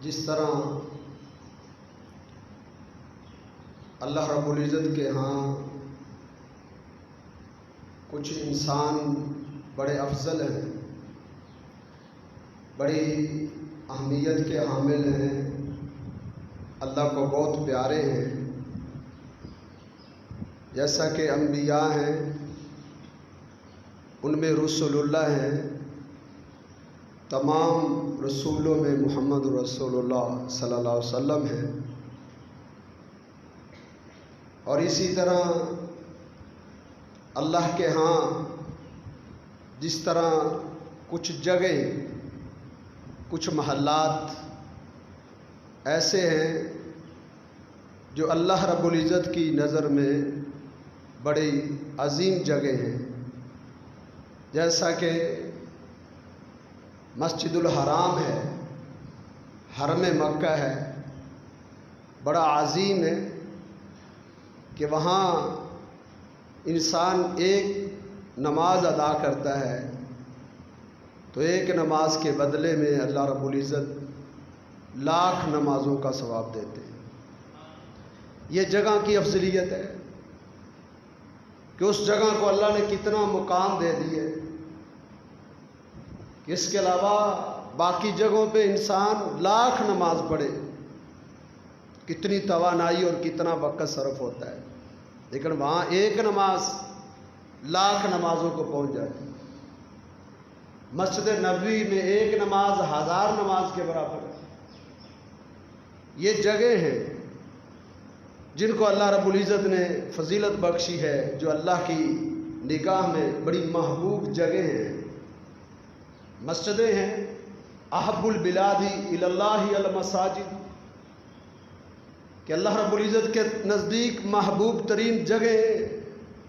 جس طرح اللہ رب العزت کے ہاں کچھ انسان بڑے افضل ہیں، بڑی اہمیت کے حامل ہیں، اللہ کو بہت پیارے ہیں، جیسا کہ انبیاء ہیں، ان میں رسول اللہ ہیں، تمام رسولوں میں محمد رسول اللہ صلی اللہ علیہ وسلم ہیں، اور اسی طرح اللہ کے ہاں جس طرح کچھ جگہ کچھ محلات ایسے ہیں جو اللہ رب العزت کی نظر میں بڑی عظیم جگہ ہیں، جیسا کہ مسجد الحرام ہے، حرم مکہ ہے، بڑا عظیم ہے کہ وہاں انسان ایک نماز ادا کرتا ہے تو ایک نماز کے بدلے میں اللہ رب العزت لاکھ نمازوں کا ثواب دیتے ہیں۔ یہ جگہ کی افضلیت ہے کہ اس جگہ کو اللہ نے کتنا مقام دے دیے کہ اس کے علاوہ باقی جگہوں پہ انسان لاکھ نماز پڑھے، کتنی توانائی اور کتنا وقت صرف ہوتا ہے، لیکن وہاں ایک نماز لاکھ نمازوں کو پہنچ جاتی ہے۔ مسجد نبوی میں ایک نماز 1000 نماز کے برابر ہے۔ یہ جگہ ہیں جن کو اللہ رب العزت نے فضیلت بخشی ہے، جو اللہ کی نگاہ میں بڑی محبوب جگہ ہیں، مسجدیں ہیں۔ احب البلاد الی اللہ المساجد، کہ اللہ رب العزت کے نزدیک محبوب ترین جگہ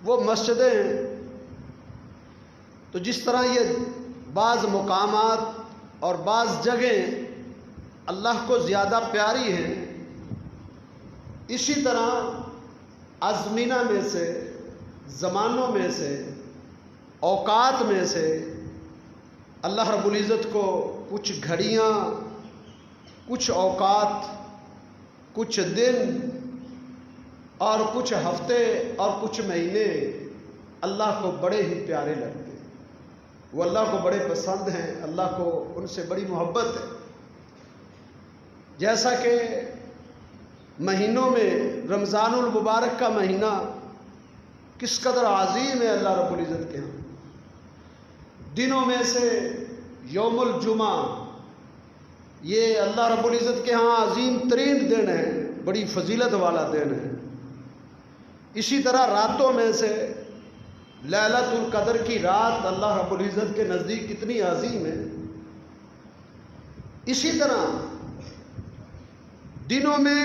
وہ مسجدیں ہیں۔ تو جس طرح یہ بعض مقامات اور بعض جگہیں اللہ کو زیادہ پیاری ہیں، اسی طرح ازمینہ میں سے، زمانوں میں سے، اوقات میں سے اللہ رب العزت کو کچھ گھڑیاں، کچھ اوقات، کچھ دن اور کچھ ہفتے اور کچھ مہینے اللہ کو بڑے ہی پیارے لگتے ہیں، وہ اللہ کو بڑے پسند ہیں، اللہ کو ان سے بڑی محبت ہے۔ جیسا کہ مہینوں میں رمضان المبارک کا مہینہ کس قدر عظیم ہے اللہ رب العزت کے ہاں، دنوں میں سے یوم الجمعہ یہ اللہ رب العزت کے ہاں عظیم ترین دن ہے، بڑی فضیلت والا دن ہے۔ اسی طرح راتوں میں سے لیلۃ القدر کی رات اللہ رب العزت کے نزدیک کتنی عظیم ہے۔ اسی طرح دنوں میں،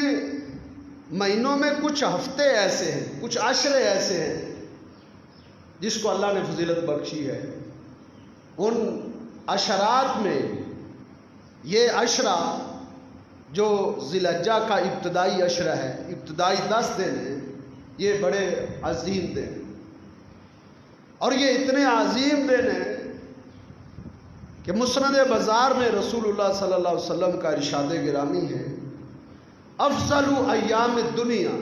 مہینوں میں کچھ ہفتے ایسے ہیں، کچھ عشرے ایسے ہیں جس کو اللہ نے فضیلت بخشی ہے۔ ان عشرات میں یہ عشرہ جو ذی الحجہ کا ابتدائی عشرہ ہے، ابتدائی 10 دن ہیں، یہ بڑے عظیم دن، اور یہ اتنے عظیم دن ہیں کہ مسند بازار میں رسول اللہ صلی اللہ علیہ وسلم کا ارشاد گرامی ہے، افضل ایام الدنیا،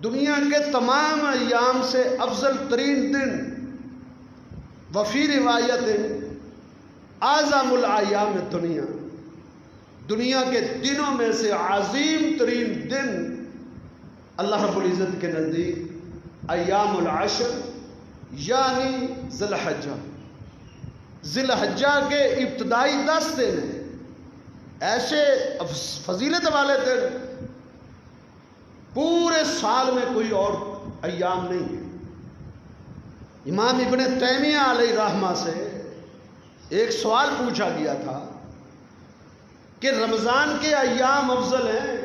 دنیا کے تمام ایام سے افضل ترین دن، وفی روایت اعظم الایام الدنیا، دنیا کے دنوں میں سے عظیم ترین دن اللہ رب العزت کے نزدیک ایام العشر، یعنی ذی الحجہ، ذی الحجہ کے ابتدائی 10 دن ہیں، ایسے فضیلت والے دن پورے سال میں کوئی اور ایام نہیں ہے۔ امام ابن تیمیہ علیہ رحمہ سے ایک سوال پوچھا گیا تھا کہ رمضان کے ایام افضل ہیں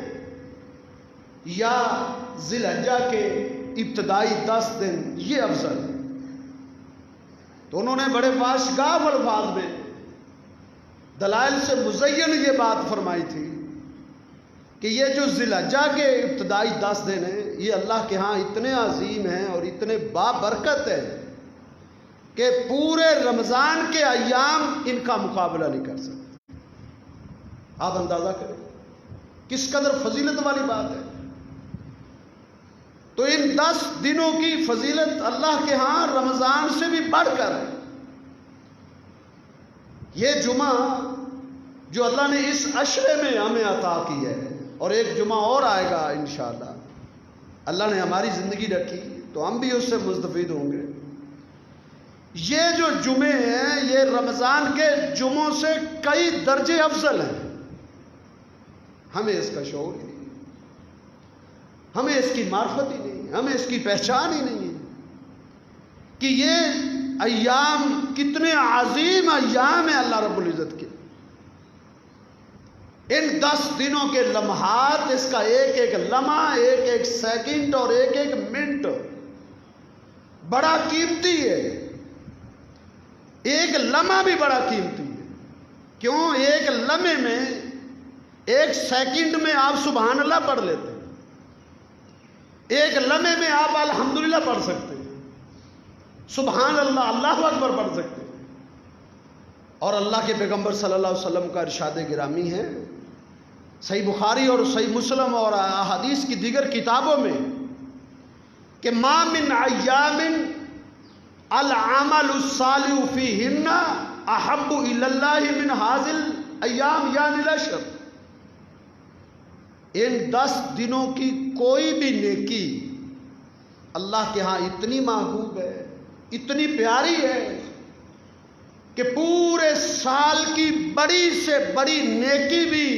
یا ذی الحجہ کے ابتدائی 10 دن یہ افضل ہیں؟ تو انہوں نے بڑے واشگاف الفاظ میں دلائل سے مزین یہ بات فرمائی تھی کہ یہ جو ذی الحجہ کے ابتدائی 10 دن ہیں، یہ اللہ کے ہاں اتنے عظیم ہیں اور اتنے بابرکت ہیں کہ پورے رمضان کے ایام ان کا مقابلہ نہیں کر سکتے۔ آپ اندازہ کریں کس قدر فضیلت والی بات ہے۔ تو ان 10 دنوں کی فضیلت اللہ کے ہاں رمضان سے بھی بڑھ کر ہے۔ یہ جمعہ جو اللہ نے اس عشرے میں ہمیں عطا کی ہے، اور ایک جمعہ اور آئے گا انشاءاللہ، اللہ نے ہماری زندگی رکھی تو ہم بھی اس سے مستفید ہوں گے۔ یہ جو جمعے ہیں یہ رمضان کے جمعوں سے کئی درجے افضل ہیں۔ ہمیں اس کا شعور ہی نہیں، ہمیں اس کی معرفت ہی نہیں، ہمیں اس کی پہچان ہی نہیں ہے کہ یہ ایام کتنے عظیم ایام ہیں اللہ رب العزت کے۔ ان 10 دنوں کے لمحات، اس کا ایک ایک لمحہ، ایک ایک سیکنڈ اور ایک ایک منٹ بڑا قیمتی ہے۔ ایک لمحہ بھی بڑا قیمتی ہے۔ کیوں؟ ایک لمحے میں، ایک سیکنڈ میں آپ سبحان اللہ پڑھ لیتے ہیں، ایک لمحے میں آپ الحمدللہ پڑھ سکتے ہیں، سبحان اللہ، اللہ اکبر پڑھ سکتے ہیں۔ اور اللہ کے پیغمبر صلی اللہ علیہ وسلم کا ارشاد گرامی ہے صحیح بخاری اور صحیح مسلم اور احادیث کی دیگر کتابوں میں کہ ما من ایام العمل الصالح فیہن احب الی اللہ من ھذل ایام یعنی العشر۔ ان 10 دنوں کی کوئی بھی نیکی اللہ کے ہاں اتنی محبوب ہے، اتنی پیاری ہے کہ پورے سال کی بڑی سے بڑی نیکی بھی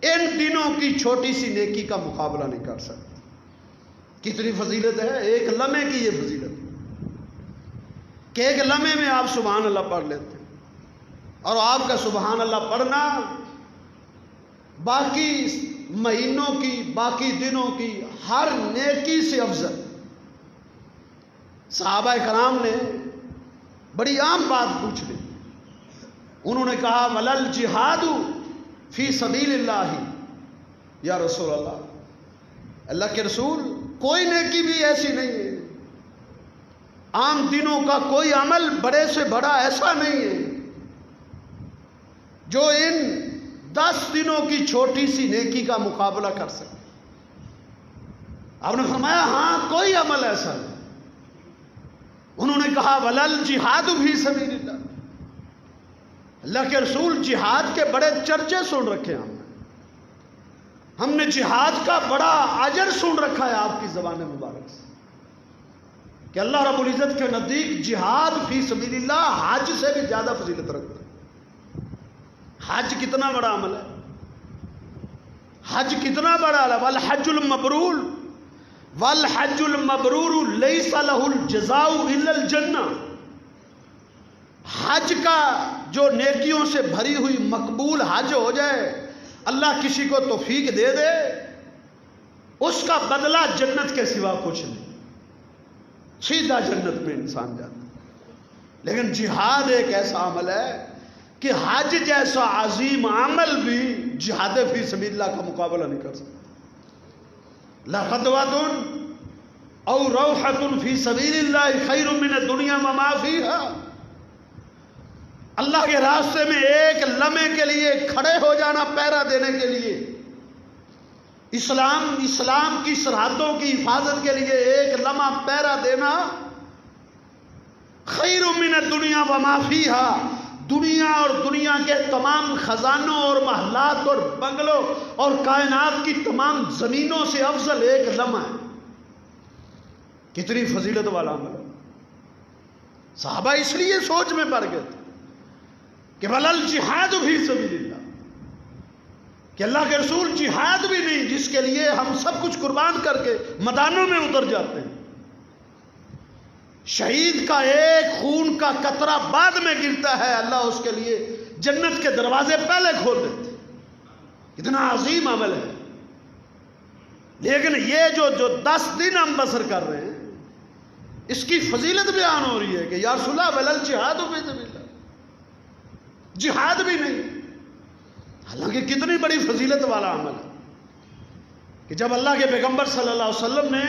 ان دنوں کی چھوٹی سی نیکی کا مقابلہ نہیں کر سکتی۔ کتنی فضیلت ہے ایک لمحے کی، یہ فضیلت کہ ایک لمحے میں آپ سبحان اللہ پڑھ لیتے ہیں، اور آپ کا سبحان اللہ پڑھنا باقی مہینوں کی، باقی دنوں کی ہر نیکی سے افضل۔ صحابہ کرام نے بڑی عام بات پوچھ لی، انہوں نے کہا ولل جہاد فی سبیل اللہ یا رسول اللہ، اللہ کے رسول کوئی نیکی بھی ایسی نہیں ہے، عام دنوں کا کوئی عمل بڑے سے بڑا ایسا نہیں ہے جو ان 10 دنوں کی چھوٹی سی نیکی کا مقابلہ کر سکے۔ آپ نے فرمایا ہاں کوئی عمل ایسا نہیں۔ انہوں نے کہا ولل جہاد فی سبیل اللہ، اللہ کے رسول جہاد کے بڑے چرچے سن رکھے ہیں، ہم نے جہاد کا بڑا اجر سن رکھا ہے آپ کی زبان مبارک سے کہ اللہ رب العزت کے نزدیک جہاد فی سبیل اللہ حج سے بھی زیادہ فضیلت رکھتا ہے۔ حج کتنا بڑا عمل ہے، حج کتنا بڑا ہے۔ والحج المبرور والحج المبرور لیس لہ الجزاء الا الجنہ، حج کا جو نیکیوں سے بھری ہوئی مقبول حج ہو جائے، اللہ کسی کو توفیق دے دے، اس کا بدلہ جنت کے سوا کچھ نہیں، سیدھا جنت میں انسان جاتا ہے۔ لیکن جہاد ایک ایسا عمل ہے کہ حج جیسا عظیم عمل بھی جہاد فی سبیل اللہ کا مقابلہ نہیں کر سکتا۔ لغدوۃ او روحۃ فی سبیل اللہ خیر من الدنیا وما فیہا، اللہ کے راستے میں ایک لمحے کے لیے کھڑے ہو جانا پہرا دینے کے لیے، اسلام کی سرحدوں کی حفاظت کے لیے ایک لمحہ پہرا دینا خیر من الدنیا وما فیہا، دنیا اور دنیا کے تمام خزانوں اور محلات اور بنگلوں اور کائنات کی تمام زمینوں سے افضل ایک لمحہ ہے۔ کتنی فضیلت والا عمل ہے۔ صحابہ اس لیے سوچ میں پڑ گئے تھے کہ ولل جہاد فی سبیل اللہ، کہ اللہ کے رسول جہاد بھی نہیں جس کے لیے ہم سب کچھ قربان کر کے میدانوں میں اتر جاتے ہیں، شہید کا ایک خون کا قطرہ بعد میں گرتا ہے، اللہ اس کے لیے جنت کے دروازے پہلے کھول دیتے۔ کتنا عظیم عمل ہے۔ لیکن یہ جو 10 دن ہم بسر کر رہے ہیں، اس کی فضیلت بیان ہو رہی ہے کہ یا رسول اللہ ولل جہاد فی سبیل اللہ، جہاد بھی نہیں، حالانکہ کتنی بڑی فضیلت والا عمل ہے کہ جب اللہ کے پیغمبر صلی اللہ علیہ وسلم نے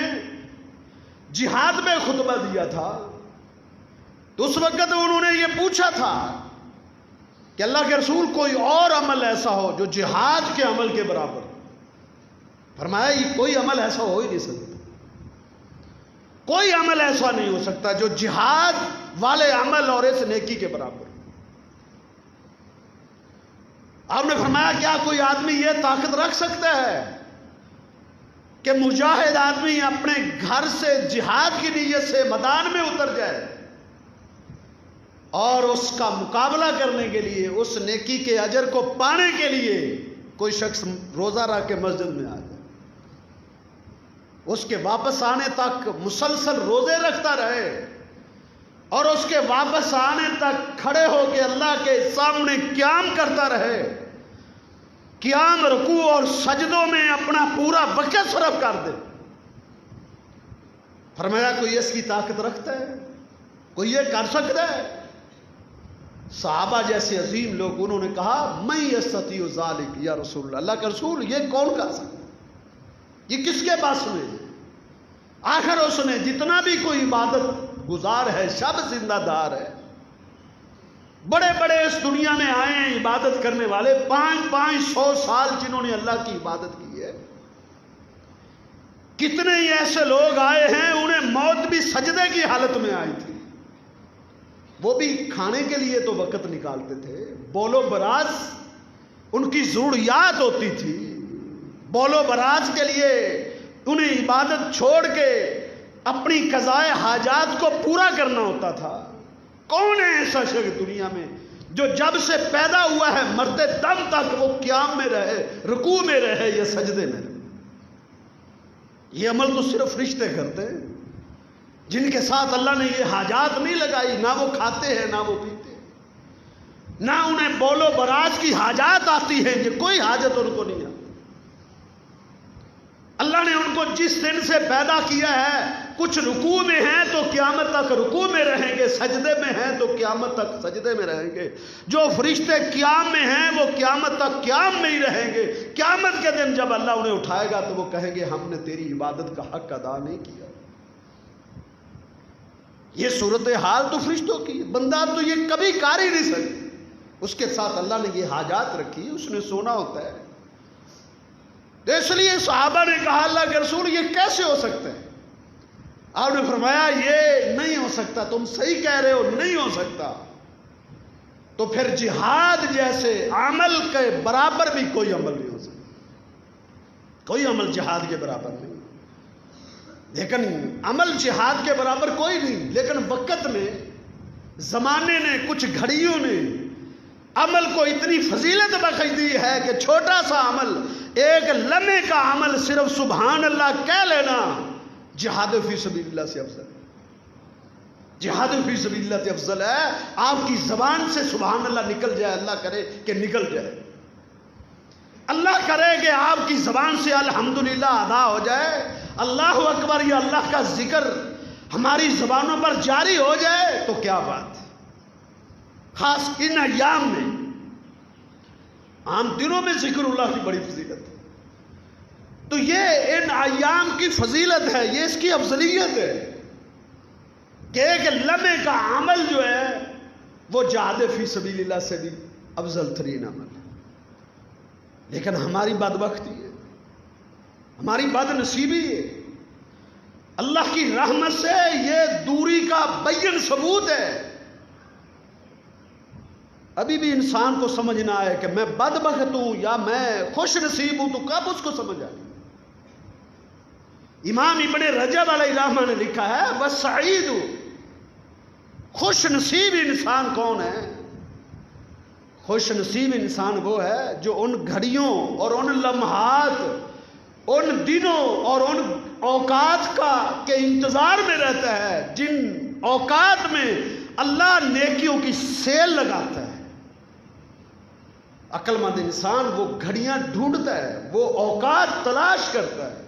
جہاد میں خطبہ دیا تھا تو اس وقت انہوں نے یہ پوچھا تھا کہ اللہ کے رسول کوئی اور عمل ایسا ہو جو جہاد کے عمل کے برابر ہو۔ فرمایا یہ کوئی عمل ایسا ہو ہی نہیں سکتا، کوئی عمل ایسا نہیں ہو سکتا جو جہاد والے عمل اور اس نیکی کے برابر ہو۔ آپ نے فرمایا کیا کوئی آدمی یہ طاقت رکھ سکتا ہے کہ مجاہد آدمی اپنے گھر سے جہاد کی نیت سے میدان میں اتر جائے اور اس کا مقابلہ کرنے کے لیے، اس نیکی کے اجر کو پانے کے لیے کوئی شخص روزہ رکھ کے مسجد میں آ جائے، اس کے واپس آنے تک مسلسل روزے رکھتا رہے اور اس کے واپس آنے تک کھڑے ہو کے اللہ کے سامنے قیام کرتا رہے، قیام، رکوع اور سجدوں میں اپنا پورا وقت صرف کر دے۔ فرمایا کوئی اس کی طاقت رکھتا ہے؟ کوئی یہ کر سکتا ہے؟ صحابہ جیسے عظیم لوگ انہوں نے کہا میں یستطیع ذالک یا رسول اللہ، اللہ کا رسول یہ کون کر سکتا ہے؟ یہ کس کے پاس میں؟ آخر اس نے جتنا بھی کوئی عبادت گزار ہے، شب زندہ دار ہے، بڑے بڑے اس دنیا میں آئے ہیں عبادت کرنے والے، 500 سال جنہوں نے اللہ کی عبادت کی ہے، کتنے ہی ایسے لوگ آئے ہیں انہیں موت بھی سجدے کی حالت میں آئی تھی، وہ بھی کھانے کے لیے تو وقت نکالتے تھے، بول و براز ان کی ضروریات ہوتی تھی، بول و براز کے لیے انہیں عبادت چھوڑ کے اپنی قضائے حاجات کو پورا کرنا ہوتا تھا۔ کون ہے ایسا شخص دنیا میں جو جب سے پیدا ہوا ہے مرتے دم تک وہ قیام میں رہے، رکوع میں رہے یا سجدے میں رہے؟ یہ عمل تو صرف فرشتے کرتے ہیں جن کے ساتھ اللہ نے یہ حاجات نہیں لگائی، نہ وہ کھاتے ہیں نہ وہ پیتے ہیں، نہ انہیں بول و براز کی حاجات آتی ہے، کہ کوئی حاجت ان کو نہیں آتی۔ اللہ نے ان کو جس دن سے پیدا کیا ہے، کچھ رکوع میں ہیں تو قیامت تک رکوع میں رہیں گے، سجدے میں ہیں تو قیامت تک سجدے میں رہیں گے، جو فرشتے قیام میں ہیں وہ قیامت تک قیام میں ہی رہیں گے۔ قیامت کے دن جب اللہ انہیں اٹھائے گا تو وہ کہیں گے ہم نے تیری عبادت کا حق ادا نہیں کیا۔ یہ صورتحال تو فرشتوں کی، بندہ تو یہ کبھی کر ہی نہیں سکتا، اس کے ساتھ اللہ نے یہ حاجات رکھی، اس نے سونا ہوتا ہے۔ اس لیے صحابہ نے کہا اللہ کے رسول یہ کیسے ہو سکتا ہے؟ آپ نے فرمایا یہ نہیں ہو سکتا، تم صحیح کہہ رہے ہو، نہیں ہو سکتا۔ تو پھر جہاد جیسے عمل کے برابر بھی کوئی عمل نہیں ہو سکتا، کوئی عمل جہاد کے برابر نہیں، لیکن عمل جہاد کے برابر کوئی نہیں، لیکن وقت نے، زمانے نے، کچھ گھڑیوں نے عمل کو اتنی فضیلت بخش دی ہے کہ چھوٹا سا عمل، ایک لمحے کا عمل، صرف سبحان اللہ کہہ لینا جہاد فی سبیل اللہ سے افضل ہے، جہاد فی سبیل اللہ سے افضل ہے۔ آپ کی زبان سے سبحان اللہ نکل جائے، اللہ کرے کہ نکل جائے، اللہ کرے کہ آپ کی زبان سے الحمدللہ ادا ہو جائے، اللہ اکبر یا اللہ کا ذکر ہماری زبانوں پر جاری ہو جائے تو کیا بات ہے۔ خاص ان ایام میں، عام دنوں میں ذکر اللہ کی بڑی فضیلت ہے، تو یہ ان ایام کی فضیلت ہے، یہ اس کی افضلیت ہے کہ ایک لمحے کا عمل جو ہے وہ جہاد فی سبیل اللہ سے بھی افضل ترین عمل ہے۔ لیکن ہماری بدبختی ہے، ہماری بد نصیبی ہے، اللہ کی رحمت سے یہ دوری کا بین ثبوت ہے۔ ابھی بھی انسان کو سمجھ نہ آئے کہ میں بدبخت ہوں یا میں خوش نصیب ہوں تو کب اس کو سمجھ آئے؟ امام ابن رجب علیہ الرحمہ نے لکھا ہے وَالسَّعِيدُ، خوش نصیب انسان کون ہے؟ خوش نصیب انسان وہ ہے جو ان گھڑیوں اور ان لمحات، ان دنوں اور ان اوقات کا کے انتظار میں رہتا ہے جن اوقات میں اللہ نیکیوں کی سیل لگاتا ہے۔ عقل مند انسان وہ گھڑیاں ڈھونڈتا ہے، وہ اوقات تلاش کرتا ہے،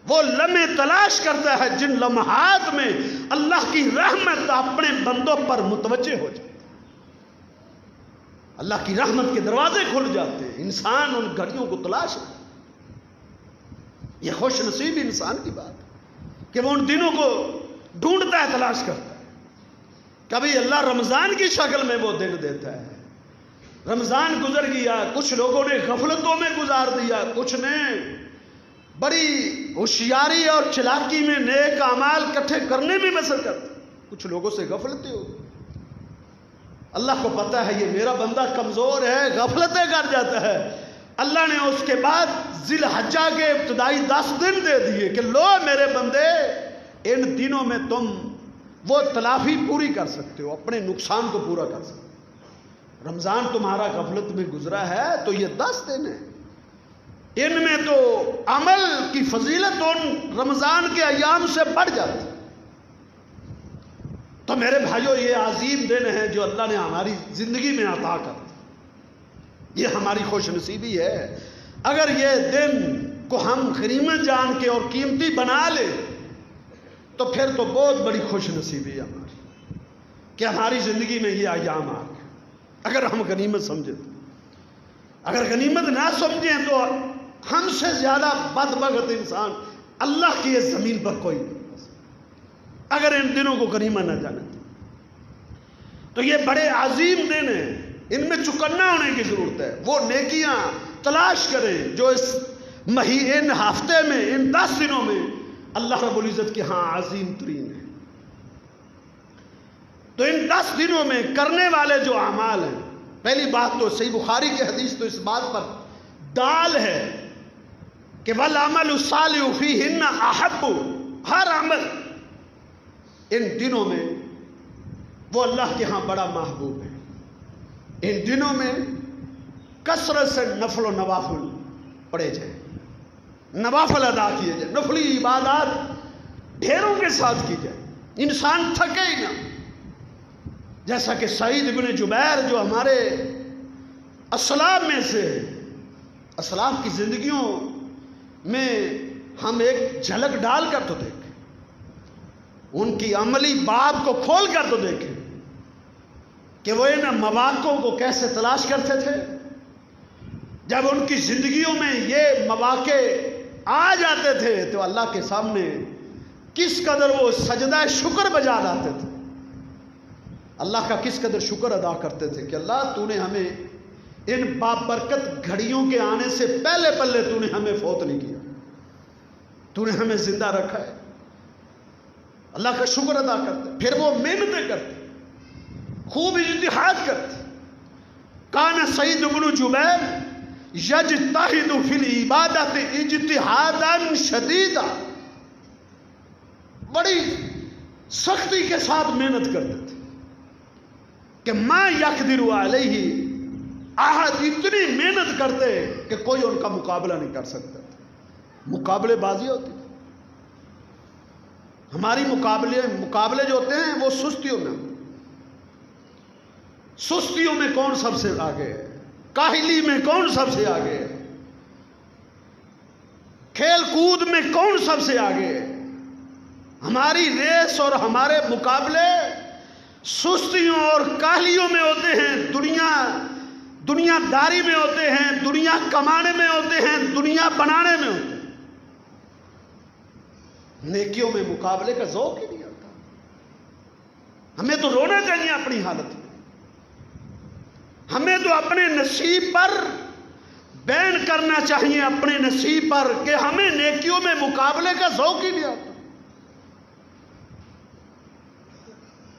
وہ لمحے تلاش کرتا ہے جن لمحات میں اللہ کی رحمت اپنے بندوں پر متوجہ ہو جائے، اللہ کی رحمت کے دروازے کھل جاتے ہیں، انسان ان گھڑیوں کو تلاش کرتا ہے۔ یہ خوش نصیب انسان کی بات ہے کہ وہ ان دنوں کو ڈھونڈتا ہے، تلاش کرتا ہے۔ کبھی اللہ رمضان کی شکل میں وہ دن دیتا ہے، رمضان گزر گیا، کچھ لوگوں نے غفلتوں میں گزار دیا، کچھ نے بڑی ہوشیاری اور چلاکی میں نیک اعمال اکٹھے کرنے میں بسر کر دی، کچھ لوگوں سے غفلتیں ہو گئی۔ اللہ کو پتا ہے یہ میرا بندہ کمزور ہے، غفلتیں کر جاتا ہے۔ اللہ نے اس کے بعد ذی الحجہ کے ابتدائی 10 دن دے دیے کہ لو میرے بندے، ان دنوں میں تم وہ تلافی پوری کر سکتے ہو، اپنے نقصان کو پورا کر سکتے ہو۔ رمضان تمہارا غفلت میں گزرا ہے تو یہ 10 دن ہیں، ان میں تو عمل کی فضیلت ان رمضان کے ایام سے بڑھ جاتی ہے۔ تو میرے بھائیو یہ عظیم دن ہے جو اللہ نے ہماری زندگی میں عطا کر دی، یہ ہماری خوش نصیبی ہے۔ اگر یہ دن کو ہم غنیمت جان کے اور قیمتی بنا لیں تو پھر تو بہت بڑی خوش نصیبی ہے ہماری کہ ہماری زندگی میں یہ ایام آ گئے۔ اگر ہم غنیمت سمجھیں تو، اگر غنیمت نہ سمجھیں تو ہم سے زیادہ بدبخت انسان اللہ کی اس زمین پر کوئی نہیں، اگر ان دنوں کو غنیمت نہ جانے تو یہ بڑے عظیم دن ہیں، ان میں چکنا ہونے کی ضرورت ہے۔ وہ نیکیاں تلاش کریں جو اس ان ہفتے میں، ان 10 دنوں میں اللہ رب العزت کے ہاں عظیم ترین ہے۔ تو ان 10 دنوں میں کرنے والے جو اعمال ہیں، پہلی بات تو صحیح بخاری کی حدیث تو اس بات پر دال ہے کہ وَالْعَمَلُ الصَّالِحُ فِيهِنَّ أَحَبُّ، ہر عمل ان دنوں میں وہ اللہ کے ہاں بڑا محبوب ہے۔ ان دنوں میں کثرت سے نفل و نوافل پڑھے جائیں، نوافل ادا کیے جائیں، نفلی عبادات ڈھیروں کے ساتھ کی جائے، انسان تھکے ہی نہ۔ جیسا کہ سعید بن جبیر جو ہمارے اسلاف میں سے، اسلاف کی زندگیوں میں ہم ایک جھلک ڈال کر تو دیکھیں، ان کی عملی باب کو کھول کر تو دیکھیں کہ وہ ان مواقعوں کو کیسے تلاش کرتے تھے۔ جب ان کی زندگیوں میں یہ مواقع آ جاتے تھے تو اللہ کے سامنے کس قدر وہ سجدہ شکر بجا لاتے تھے، اللہ کا کس قدر شکر ادا کرتے تھے کہ اللہ تو نے ہمیں ان بابرکت گھڑیوں کے آنے سے پہلے پہلے تو نے ہمیں فوت نہیں کیا، تو نے ہمیں زندہ رکھا ہے۔ اللہ کا شکر ادا کرتے، پھر وہ محنتیں کرتے، خوب اجتہاد کرتے۔ کان سعید بن جبیر یجتہد فی العبادت اجتہادا شدیدا، بڑی سختی کے ساتھ محنت کرتے تھے کہ ما یقدر علیہ احد، اتنی محنت کرتے کہ کوئی ان کا مقابلہ نہیں کر سکتا تھا۔ مقابلے بازی ہوتی تھی، ہماری مقابلے جو ہوتے ہیں وہ سستیوں میں، سستیوں میں کون سب سے آگے ہے، کاہلی میں کون سب سے آگے ہے، کھیل کود میں کون سب سے آگے ہے۔ ہماری ریس اور ہمارے مقابلے سستیوں اور کاہلیوں میں ہوتے ہیں، دنیا داری میں ہوتے ہیں، دنیا کمانے میں ہوتے ہیں، دنیا بنانے میں ہوتے ہیں۔ نیکیوں میں مقابلے کا ذوق ہی نہیں آتا۔ ہمیں تو رونا چاہیے اپنی حالت میں، ہمیں تو اپنے نصیب پر بیان کرنا چاہیے، اپنے نصیب پر، کہ ہمیں نیکیوں میں مقابلے کا ذوق ہی نہیں آتا۔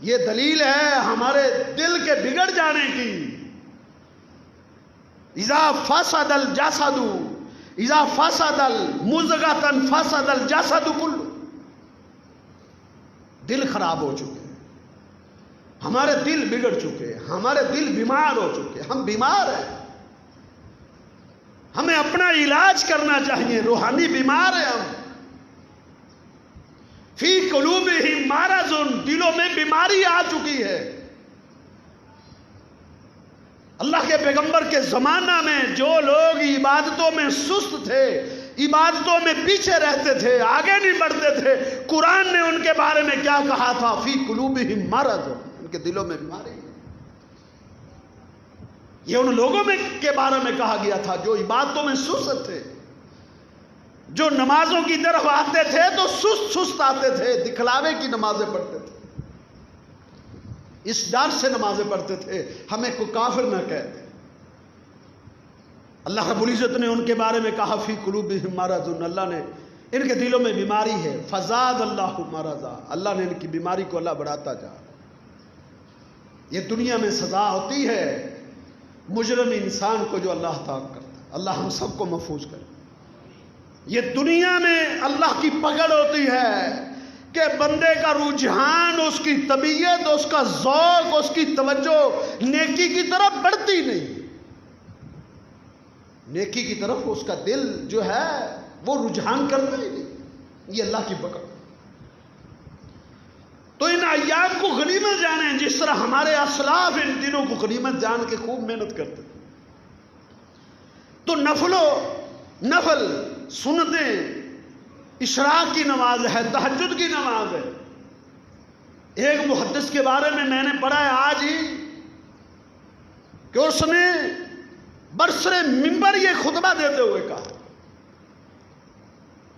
یہ دلیل ہے ہمارے دل کے بگڑ جانے کی۔ اذا فسد الجسد، اذا فسد المضغۃ فسد الجسد کلہ، دل خراب ہو چکے ہیں، ہمارے دل بگڑ چکے ہیں، ہمارے دل بیمار ہو چکے ہیں، ہم بیمار ہیں، ہمیں اپنا علاج کرنا چاہیے، روحانی بیمار ہیں ہم۔ فی قلوبہم مرض، دلوں میں بیماری آ چکی ہے۔ اللہ کے پیغمبر کے زمانہ میں جو لوگ عبادتوں میں سست تھے، عبادتوں میں پیچھے رہتے تھے، آگے نہیں بڑھتے تھے، قرآن نے ان کے بارے میں کیا کہا تھا؟ فی قلوبہم مرض، ان کے دلوں میں بیماری۔ یہ ان لوگوں میں کے بارے میں کہا گیا تھا جو عبادتوں میں سست تھے، جو نمازوں کی طرف آتے تھے تو سست آتے تھے، دکھلاوے کی نمازیں پڑھتے تھے، اس ڈر سے نمازیں پڑھتے تھے ہمیں کوئی کافر نہ کہہ دے، اللہ رب العزت نے ان کے بارے میں کہا فی قلوبہم مرض، اللہ نے ان کے دلوں میں بیماری ہے، فزاد اللہ مرضا، اللہ نے ان کی بیماری کو اللہ بڑھاتا جا۔ یہ دنیا میں سزا ہوتی ہے مجرم انسان کو جو اللہ تعالیٰ کرتا ہے، اللہ ہم سب کو محفوظ کرے۔ یہ دنیا میں اللہ کی پکڑ ہوتی ہے کہ بندے کا رجحان، اس کی طبیعت، اس کا ذوق، اس کی توجہ نیکی کی طرف بڑھتی نہیں، نیکی کی طرف اس کا دل جو ہے وہ رجحان کرتا ہی نہیں، یہ اللہ کی پکڑ۔ تو ان ایام کو غنیمت جانیں، جس طرح ہمارے اسلاف ان دنوں کو غنیمت جان کے خوب محنت کرتے تھے۔ تو نفل سنتیں، اشراق کی نماز ہے، تہجد کی نماز ہے۔ ایک محدث کے بارے میں نے پڑھا ہے آج ہی کہ اس نے برسر منبر یہ خطبہ دیتے ہوئے کہا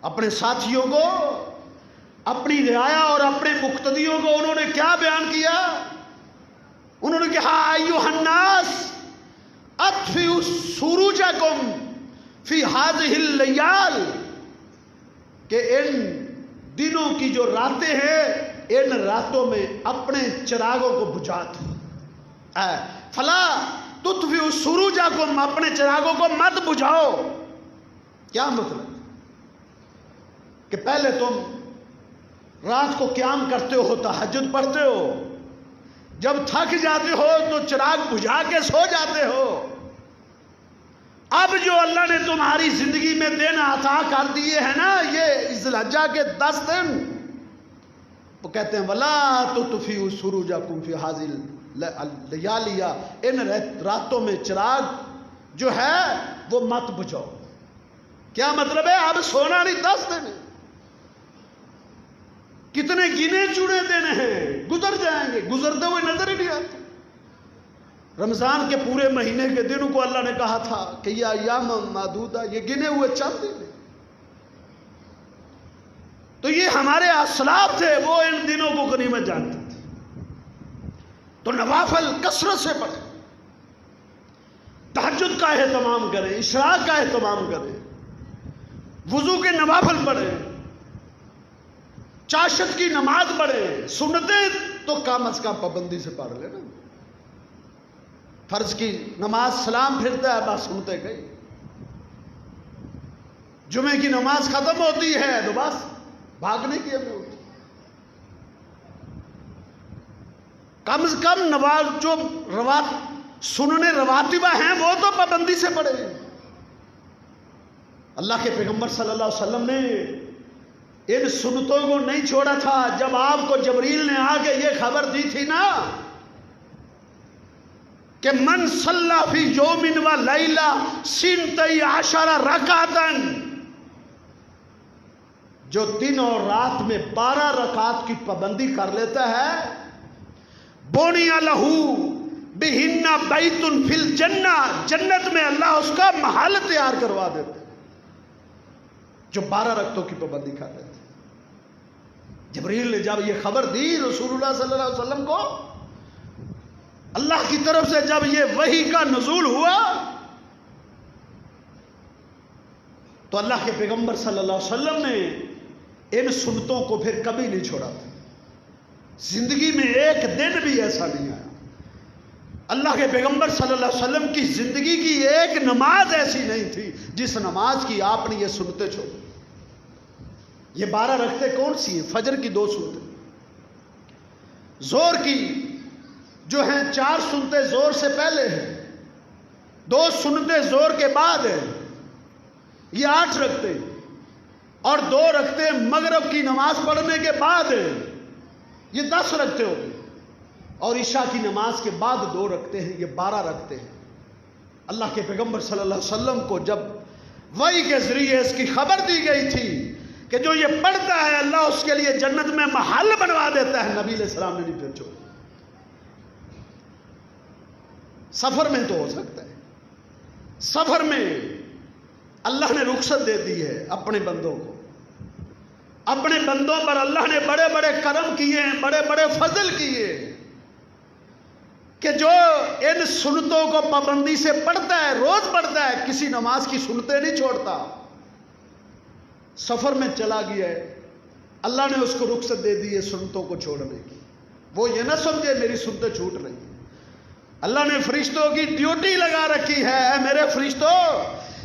اپنے ساتھیوں کو، اپنی رعایا اور اپنے مقتدیوں کو انہوں نے کیا بیان کیا؟ انہوں نے کہا ایھا الناس اطفئوا سروجکم فی ہذہ اللیال، کہ ان دنوں کی جو راتیں ہیں ان راتوں میں اپنے چراغوں کو بجھا دو، فلا تطفئوا سروجکم، اپنے چراغوں کو مت بجھاؤ۔ کیا مطلب کہ پہلے تم رات کو قیام کرتے ہو، تہجد پڑھتے ہو، جب تھک جاتے ہو تو چراغ بجھا کے سو جاتے ہو۔ اب جو اللہ نے تمہاری زندگی میں دن عطا کر دیے ہیں نا، یہ ذی الحجہ کے 10 دن، وہ کہتے ہیں وَلَا تُطْفِئُوا سُرُوجَكُمْ فِي هَذِهِ اللیالیہ، ان راتوں میں چراغ جو ہے وہ مت بجھاؤ۔ کیا مطلب ہے؟ اب سونا نہیں، 10 دن ہے، کتنے گنے چنے دن ہیں، گزر جائیں گے، گزرتے ہوئے نظر ہی نہیں آتے۔ رمضان کے پورے مہینے کے دنوں کو اللہ نے کہا تھا کہ یہ ایام معدودہ، یہ گنے ہوئے چند دن ہیں۔ تو یہ ہمارے اسلاف تھے، وہ ان دنوں کو غنیمت جانتے تھے۔ تو نوافل کثرت سے پڑھیں، تہجد کا اہتمام کریں، اشراق کا اہتمام کریں، وضو کے نوافل پڑھیں، چاشت کی نماز پڑھیں، سنتیں تو کم از کم پابندی سے پڑھ لینا۔ فرض کی نماز سلام پھرتا ہے بس سنتے گئی، جمعے کی نماز ختم ہوتی ہے تو بس بھاگنے کی ہمیں ہوتی۔ کم از کم نماز جو سننے رواتبہ ہیں وہ تو پابندی سے پڑھے۔ اللہ کے پیغمبر صلی اللہ علیہ وسلم نے ان سنتوں کو نہیں چھوڑا تھا۔ جب آپ کو جبریل نے آ کے یہ خبر دی تھی نا کہ من صلی فی یوم و لیلہ سنتی عشر رکعتن، جو دن اور رات میں 12 رکعت کی پابندی کر لیتا ہے، بونی لہ بہن بیت فی الجنہ، جنت میں اللہ اس کا محل تیار کروا دیتے جو 12 رکعتوں کی پابندی کر لیتے۔ جبریل نے جب یہ خبر دی رسول اللہ صلی اللہ علیہ وسلم کو، اللہ کی طرف سے جب یہ وحی کا نزول ہوا تو اللہ کے پیغمبر صلی اللہ علیہ وسلم نے ان سنتوں کو پھر کبھی نہیں چھوڑا تھا۔ زندگی میں ایک دن بھی ایسا نہیں آیا، اللہ کے پیغمبر صلی اللہ علیہ وسلم کی زندگی کی ایک نماز ایسی نہیں تھی جس نماز کی آپ نے یہ سنتیں چھوڑی۔ یہ 12 رکعتیں کون سی ہیں؟ فجر کی 2 سنتیں، زور کی جو ہیں 4 سنتیں زور سے پہلے ہیں، 2 سنتیں زور کے بعد ہیں، یہ 8 رکعتیں، اور 2 رکعتیں مغرب کی نماز پڑھنے کے بعد ہیں، یہ 10 رکعتیں ہو گئی، اور عشاء کی نماز کے بعد 2 رکعتیں ہیں، یہ 12 رکعتیں ہیں۔ اللہ کے پیغمبر صلی اللہ علیہ وسلم کو جب وحی کے ذریعے اس کی خبر دی گئی تھی کہ جو یہ پڑھتا ہے اللہ اس کے لیے جنت میں محل بنوا دیتا ہے، نبی علیہ السلام نے نہیں پھر چھوڑا۔ سفر میں تو ہو سکتا ہے، سفر میں اللہ نے رخصت دے دی ہے اپنے بندوں کو، اپنے بندوں پر اللہ نے بڑے بڑے کرم کیے ہیں، بڑے بڑے فضل کیے ہیں۔ کہ جو ان سنتوں کو پابندی سے پڑھتا ہے، روز پڑھتا ہے، کسی نماز کی سنتیں نہیں چھوڑتا. سفر میں چلا گیا ہے، اللہ نے اس کو رخصت دے دی ہے سنتوں کو چھوڑنے کی. وہ یہ نہ سمجھے میری سنتیں چھوٹ رہی ہیں. اللہ نے فرشتوں کی ڈیوٹی لگا رکھی ہے. اے میرے فرشتوں،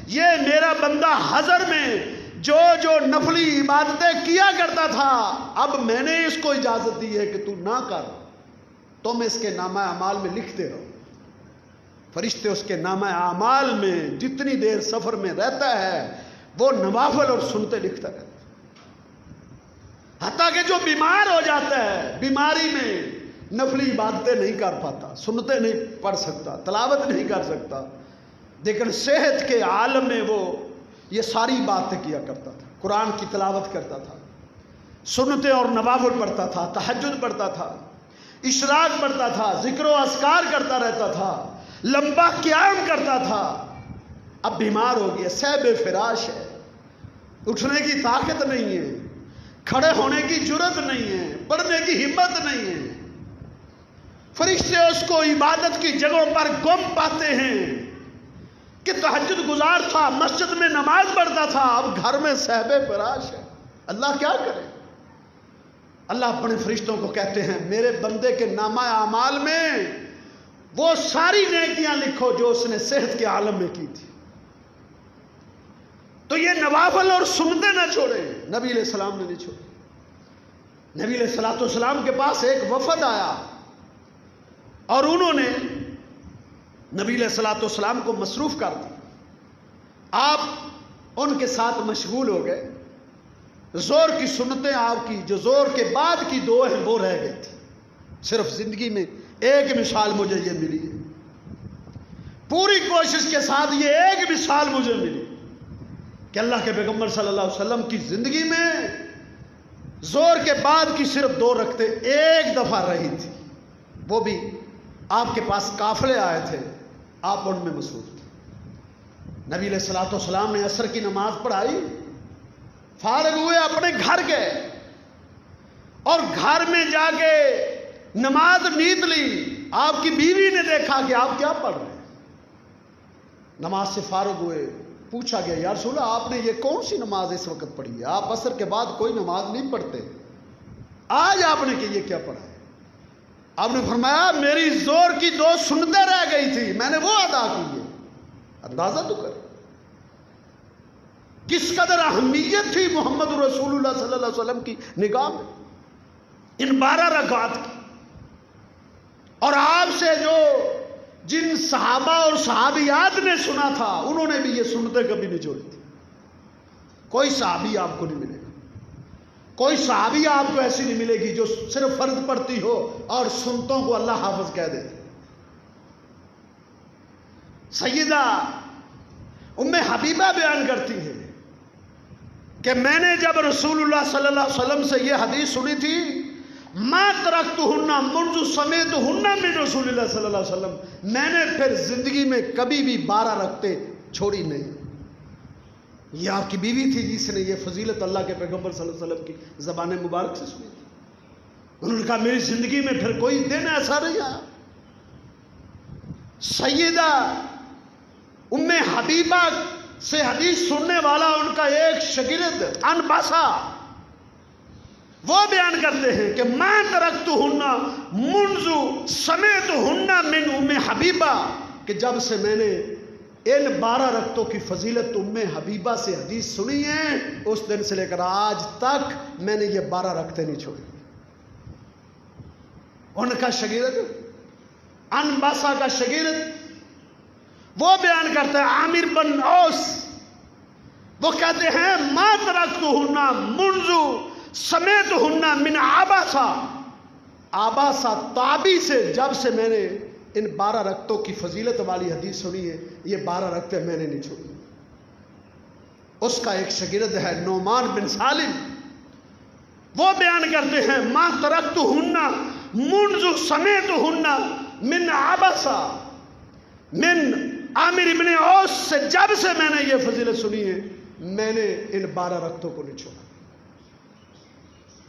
یہ میرا بندہ حضر میں جو جو نفلی عبادتیں کیا کرتا تھا، اب میں نے اس کو اجازت دی ہے کہ تو نہ کر، تم اس کے نامہ اعمال میں لکھتے رہو. فرشتے اس کے نامہ اعمال میں جتنی دیر سفر میں رہتا ہے وہ نوافل اور سنتے لکھتا رہتا ہے. حتیٰ کہ جو بیمار ہو جاتا ہے، بیماری میں نفلی عبادتیں نہیں کر پاتا، سنتیں نہیں پڑھ سکتا، تلاوت نہیں کر سکتا، لیکن صحت کے عالم میں وہ یہ ساری باتیں کیا کرتا تھا. قرآن کی تلاوت کرتا تھا، سنتیں اور نوافل پڑھتا تھا، تہجد پڑھتا تھا، اشراق پڑھتا تھا، ذکر و اذکار کرتا رہتا تھا، لمبا قیام کرتا تھا. اب بیمار ہو گیا، صحب فراش ہے، اٹھنے کی طاقت نہیں ہے، کھڑے ہونے کی جرت نہیں ہے، پڑھنے کی ہمت نہیں ہے. فرشتے اس کو عبادت کی جگہوں پر گم پاتے ہیں کہ تہجد گزار تھا، مسجد میں نماز پڑھتا تھا، اب گھر میں صحب فراش ہے. اللہ کیا کرے؟ اللہ اپنے فرشتوں کو کہتے ہیں میرے بندے کے نامہ اعمال میں وہ ساری نیکیاں لکھو جو اس نے صحت کے عالم میں کی تھی. تو یہ نوافل اور سنتیں نہ چھوڑے. نبی علیہ السلام نے نہیں چھوڑے. نبی علیہ السلام کے پاس ایک وفد آیا اور انہوں نے نبی علیہ السلام کو مصروف کر دیا. آپ ان کے ساتھ مشغول ہو گئے. زور کی سنتیں آپ کی جو زور کے بعد کی دو ہیں وہ رہ گئی تھی. صرف زندگی میں ایک مثال مجھے یہ ملی ہے، پوری کوشش کے ساتھ یہ ایک مثال مجھے ملی کہ اللہ کے پیغمبر صلی اللہ علیہ وسلم کی زندگی میں زور کے بعد کی صرف دو رکعتیں ایک دفعہ رہی تھی. وہ بھی آپ کے پاس قافلے آئے تھے، آپ ان میں مصروف تھے. نبی علیہ السلام نے عصر کی نماز پڑھائی، فارغ ہوئے، اپنے گھر گئے اور گھر میں جا کے نماز نیند لی. آپ کی بیوی نے دیکھا کہ آپ کیا پڑھ رہے ہیں. نماز سے فارغ ہوئے، پوچھا گیا یا رسول اللہ آپ نے یہ کون سی نماز اس وقت پڑھی ہے؟ آپ عصر کے بعد کوئی نماز نہیں پڑھتے، آج آپ نے کہ یہ کیا پڑھا ہے؟ آپ نے فرمایا میری زور کی دو سنتیں رہ گئی تھی، میں نے وہ ادا کی ہے. اندازہ تو کریں کس قدر اہمیت تھی محمد رسول اللہ صلی اللہ علیہ وسلم کی نگاہ میں ان 12 رکعات کی. اور آپ سے جو جن صحابہ اور صحابیات نے سنا تھا انہوں نے بھی یہ سنتیں کبھی نہیں چھوڑی تھی. کوئی صحابی آپ کو نہیں ملے گا، کوئی صحابی آپ کو ایسی نہیں ملے گی جو صرف فرض پڑھتی ہو اور سنتوں کو اللہ حافظ کہہ دیتی. سیدہ ام حبیبہ بیان کرتی ہیں کہ میں نے جب رسول اللہ صلی اللہ علیہ وسلم سے یہ حدیث سنی تھی، ما ترکتہن منذ سمعتہن من رسول اللہ صلی اللہ علیہ وسلم، میں نے پھر زندگی میں کبھی بھی 12 رکعتیں چھوڑی نہیں. یہ آپ کی بیوی تھی جس نے یہ فضیلت اللہ کے پیغمبر صلی اللہ علیہ وسلم کی زبان مبارک سے سنی تھی. انہوں نے کہا میری زندگی میں پھر کوئی دن ایسا نہیں آیا. سیدہ ام حبیبہ سے حدیث سننے والا ان کا ایک شاگرد انباسا، وہ بیان کرتے ہیں کہ ما ترکتہن منذ سمعتہن من ام حبیبہ، کہ جب سے میں نے ان 12 رکعتوں کی فضیلت ام حبیبہ سے حدیث سنی ہے اس دن سے لے کر آج تک میں نے یہ 12 رکعتیں نہیں چھوڑی. ان کا شاگرد انباسا کا شاگرد وہ بیان کرتا ہے عامر بن اوس، وہ کہتے ہیں ما ترکتہن منذ سمعتہن من عباسہ، عباسہ تابی سے جب سے میں نے ان 12 رکعتوں کی فضیلت والی حدیث سنی ہے یہ 12 رکعتیں میں نے نہیں چھوڑی. اس کا ایک شاگرد ہے نعمان بن سالم، وہ بیان کرتے ہیں ما ترکتہن منذ سمعتہن من عباسہ من عامر ابن اوس، سے جب سے میں نے یہ فضیلت سنی ہے میں نے ان 12 رکعتوں کو نہیں چھوڑا.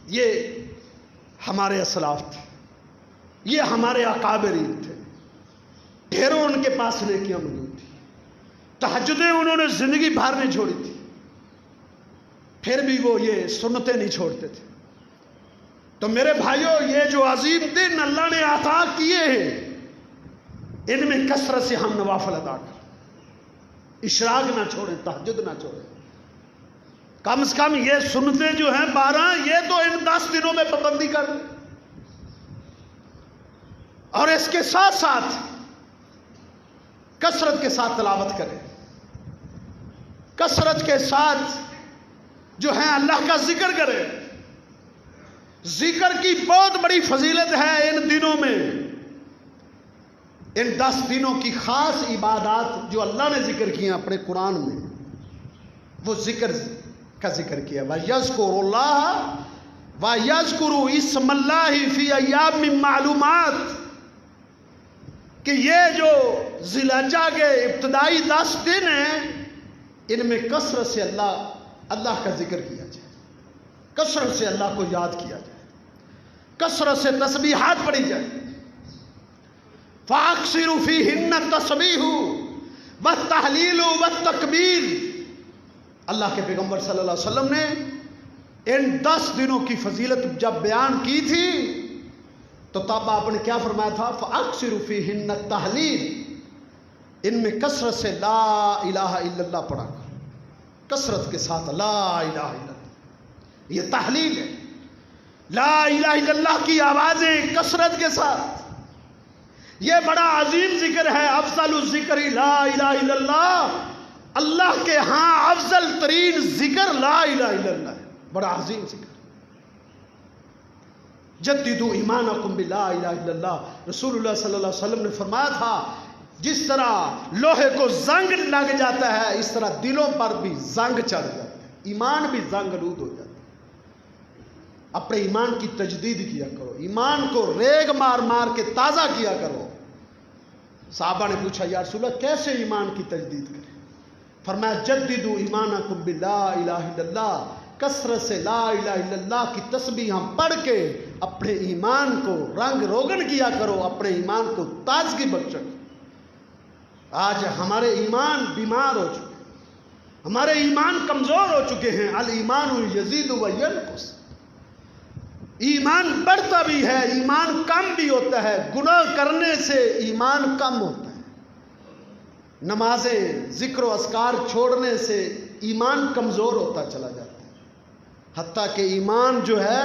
یہ ہمارے اسلاف تھے، یہ ہمارے اکابرین تھے. پاس نیکیاں موجود تھی، تہجدیں انہوں نے زندگی بھر نہیں چھوڑی تھی، پھر بھی وہ یہ سنتیں نہیں چھوڑتے تھے۔ تو میرے بھائیوں، یہ جو عظیم دن اللہ نے عطا کیے ہیں، ان میں کثرت سے ہم نوافل ادا کریں، اشراق نہ چھوڑیں، تہجد نہ چھوڑیں، کم سے کم یہ سنتیں جو ہیں 12 یہ تو ان 10 دنوں میں پابندی کر لیں، اور اس کے ساتھ ساتھ کثرت کے ساتھ تلاوت کریں، کثرت کے ساتھ جو ہے اللہ کا ذکر کریں۔ ذکر کی بہت بڑی فضیلت ہے ان دنوں میں، ان 10 دنوں کی خاص عبادات جو اللہ نے ذکر کی ہیں اپنے قرآن میں، وہ ذکر کا ذکر کیا، وَيَذْكُرُ اللَّهَ وَيَذْكُرُ اسْمَ اللَّهِ فِي أَيَّامٍ مَّعْلُومَاتٍ، کہ یہ جو ذی الحجہ کے ابتدائی 10 دن ہیں، ان میں کثرت سے اللہ کا ذکر کیا جائے، کثرت سے اللہ کو یاد کیا جائے، کثرت سے تسبیحات پڑھی جائے۔ فَأَكْثِرُوا فِيهِنَّ التَّسْبِيحَ وَالتَّهْلِيلَ وَالتَّكْبِيرَ۔ اللہ کے پیغمبر صلی اللہ علیہ وسلم نے ان 10 دنوں کی فضیلت جب بیان کی تھی تو تب آپ نے کیا فرمایا تھا؟ فَأَكْثِرُوا فِيهِنَّ التَّهْلِيلَ، ان میں کثرت سے لا الہ الا اللہ پڑھا، کثرت کے ساتھ لا الہ الا اللہ، یہ تحلیل ہے۔ لا الہ الا اللہ کی آوازیں کثرت کے ساتھ، یہ بڑا عظیم ذکر ہے، افضل الذکر لا الہ الا اللہ، اللہ کے ہاں افضل ترین ذکر لا الہ الا اللہ ہے، بڑا عظیم ذکر۔ جددوا ایمانکم بلا الہ الا اللہ، رسول اللہ صلی اللہ علیہ وسلم نے فرمایا تھا جس طرح لوہے کو زنگ لگ جاتا ہے، اس طرح دلوں پر بھی زنگ چڑھ جاتا ہے، ایمان بھی زنگ آلود ہو جاتا ہے۔ اپنے ایمان کی تجدید کیا کرو، ایمان کو ریگ مار مار کے تازہ کیا کرو۔ صحابہ نے پوچھا یا رسول اللہ کیسے ایمان کی تجدید کریں؟ فرمایا جددوا ایمانکم بلا الہ الا اللہ، کثرت سے لا الہ الا اللہ کی تسبیح ہم پڑھ کے اپنے ایمان کو رنگ روگن کیا کرو، اپنے ایمان کو تازگی بخشو۔ آج ہمارے ایمان بیمار ہو چکے ہیں، ہمارے ایمان کمزور ہو چکے ہیں۔ الایمان یزید و ینقص، ایمان بڑھتا بھی ہے، ایمان کم بھی ہوتا ہے، گناہ کرنے سے ایمان کم ہوتا ہے، نمازیں ذکر و اذکار چھوڑنے سے ایمان کمزور ہوتا چلا جاتا ہے، حتیٰ کہ ایمان جو ہے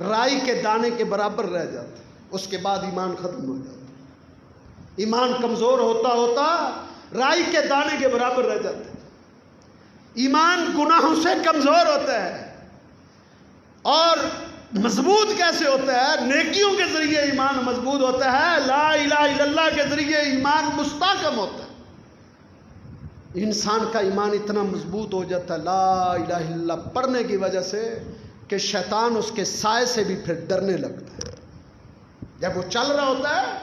رائی کے دانے کے برابر رہ جاتا ہے، اس کے بعد ایمان ختم ہو جاتا ہے۔ ایمان کمزور ہوتا ہوتا رائی کے دانے کے برابر رہ جاتا ہے۔ ایمان گناہوں سے کمزور ہوتا ہے، اور مضبوط کیسے ہوتا ہے؟ نیکیوں کے ذریعے ایمان مضبوط ہوتا ہے، لا الہ الا اللہ کے ذریعے ایمان مستحکم ہوتا ہے۔ انسان کا ایمان اتنا مضبوط ہو جاتا ہے لا الہ الا اللہ پڑھنے کی وجہ سے کہ شیطان اس کے سائے سے بھی پھر ڈرنے لگتا ہے۔ جب وہ چل رہا ہوتا ہے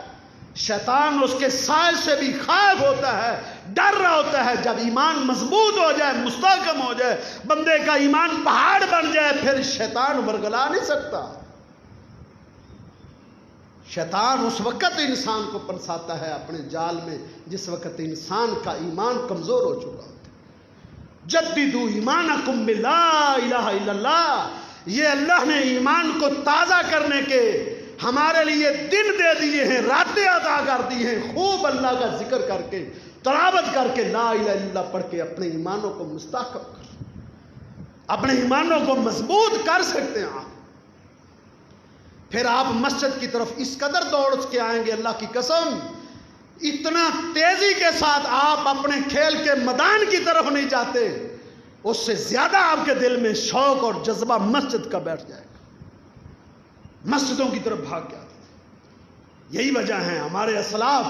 شیطان اس کے سائے سے بھی خائف ہوتا ہے، ڈر رہا ہوتا ہے۔ جب ایمان مضبوط ہو جائے، مستحکم ہو جائے، بندے کا ایمان پہاڑ بن جائے، پھر شیطان ورگلا نہیں سکتا۔ شیطان اس وقت انسان کو پھنساتا ہے اپنے جال میں جس وقت انسان کا ایمان کمزور ہو چکا ہوتا ہے۔ جددوا ایمانکم بلا الہ الا اللہ، یہ اللہ نے ایمان کو تازہ کرنے کے ہمارے لیے دن دے دیے ہیں، راتیں عطا کر دی ہیں۔ خوب اللہ کا ذکر کر کے، تلاوت کر کے، لا الہ الا اللہ پڑھ کے اپنے ایمانوں کو مستحکم کر، اپنے ایمانوں کو مضبوط کر سکتے ہیں آپ۔ پھر آپ مسجد کی طرف اس قدر دوڑ کے آئیں گے، اللہ کی قسم اتنا تیزی کے ساتھ آپ اپنے کھیل کے میدان کی طرف نہیں جاتے، اس سے زیادہ آپ کے دل میں شوق اور جذبہ مسجد کا بیٹھ جائے گا، مسجدوں کی طرف بھاگ کے آتے تھے۔ یہی وجہ ہے ہمارے اسلاف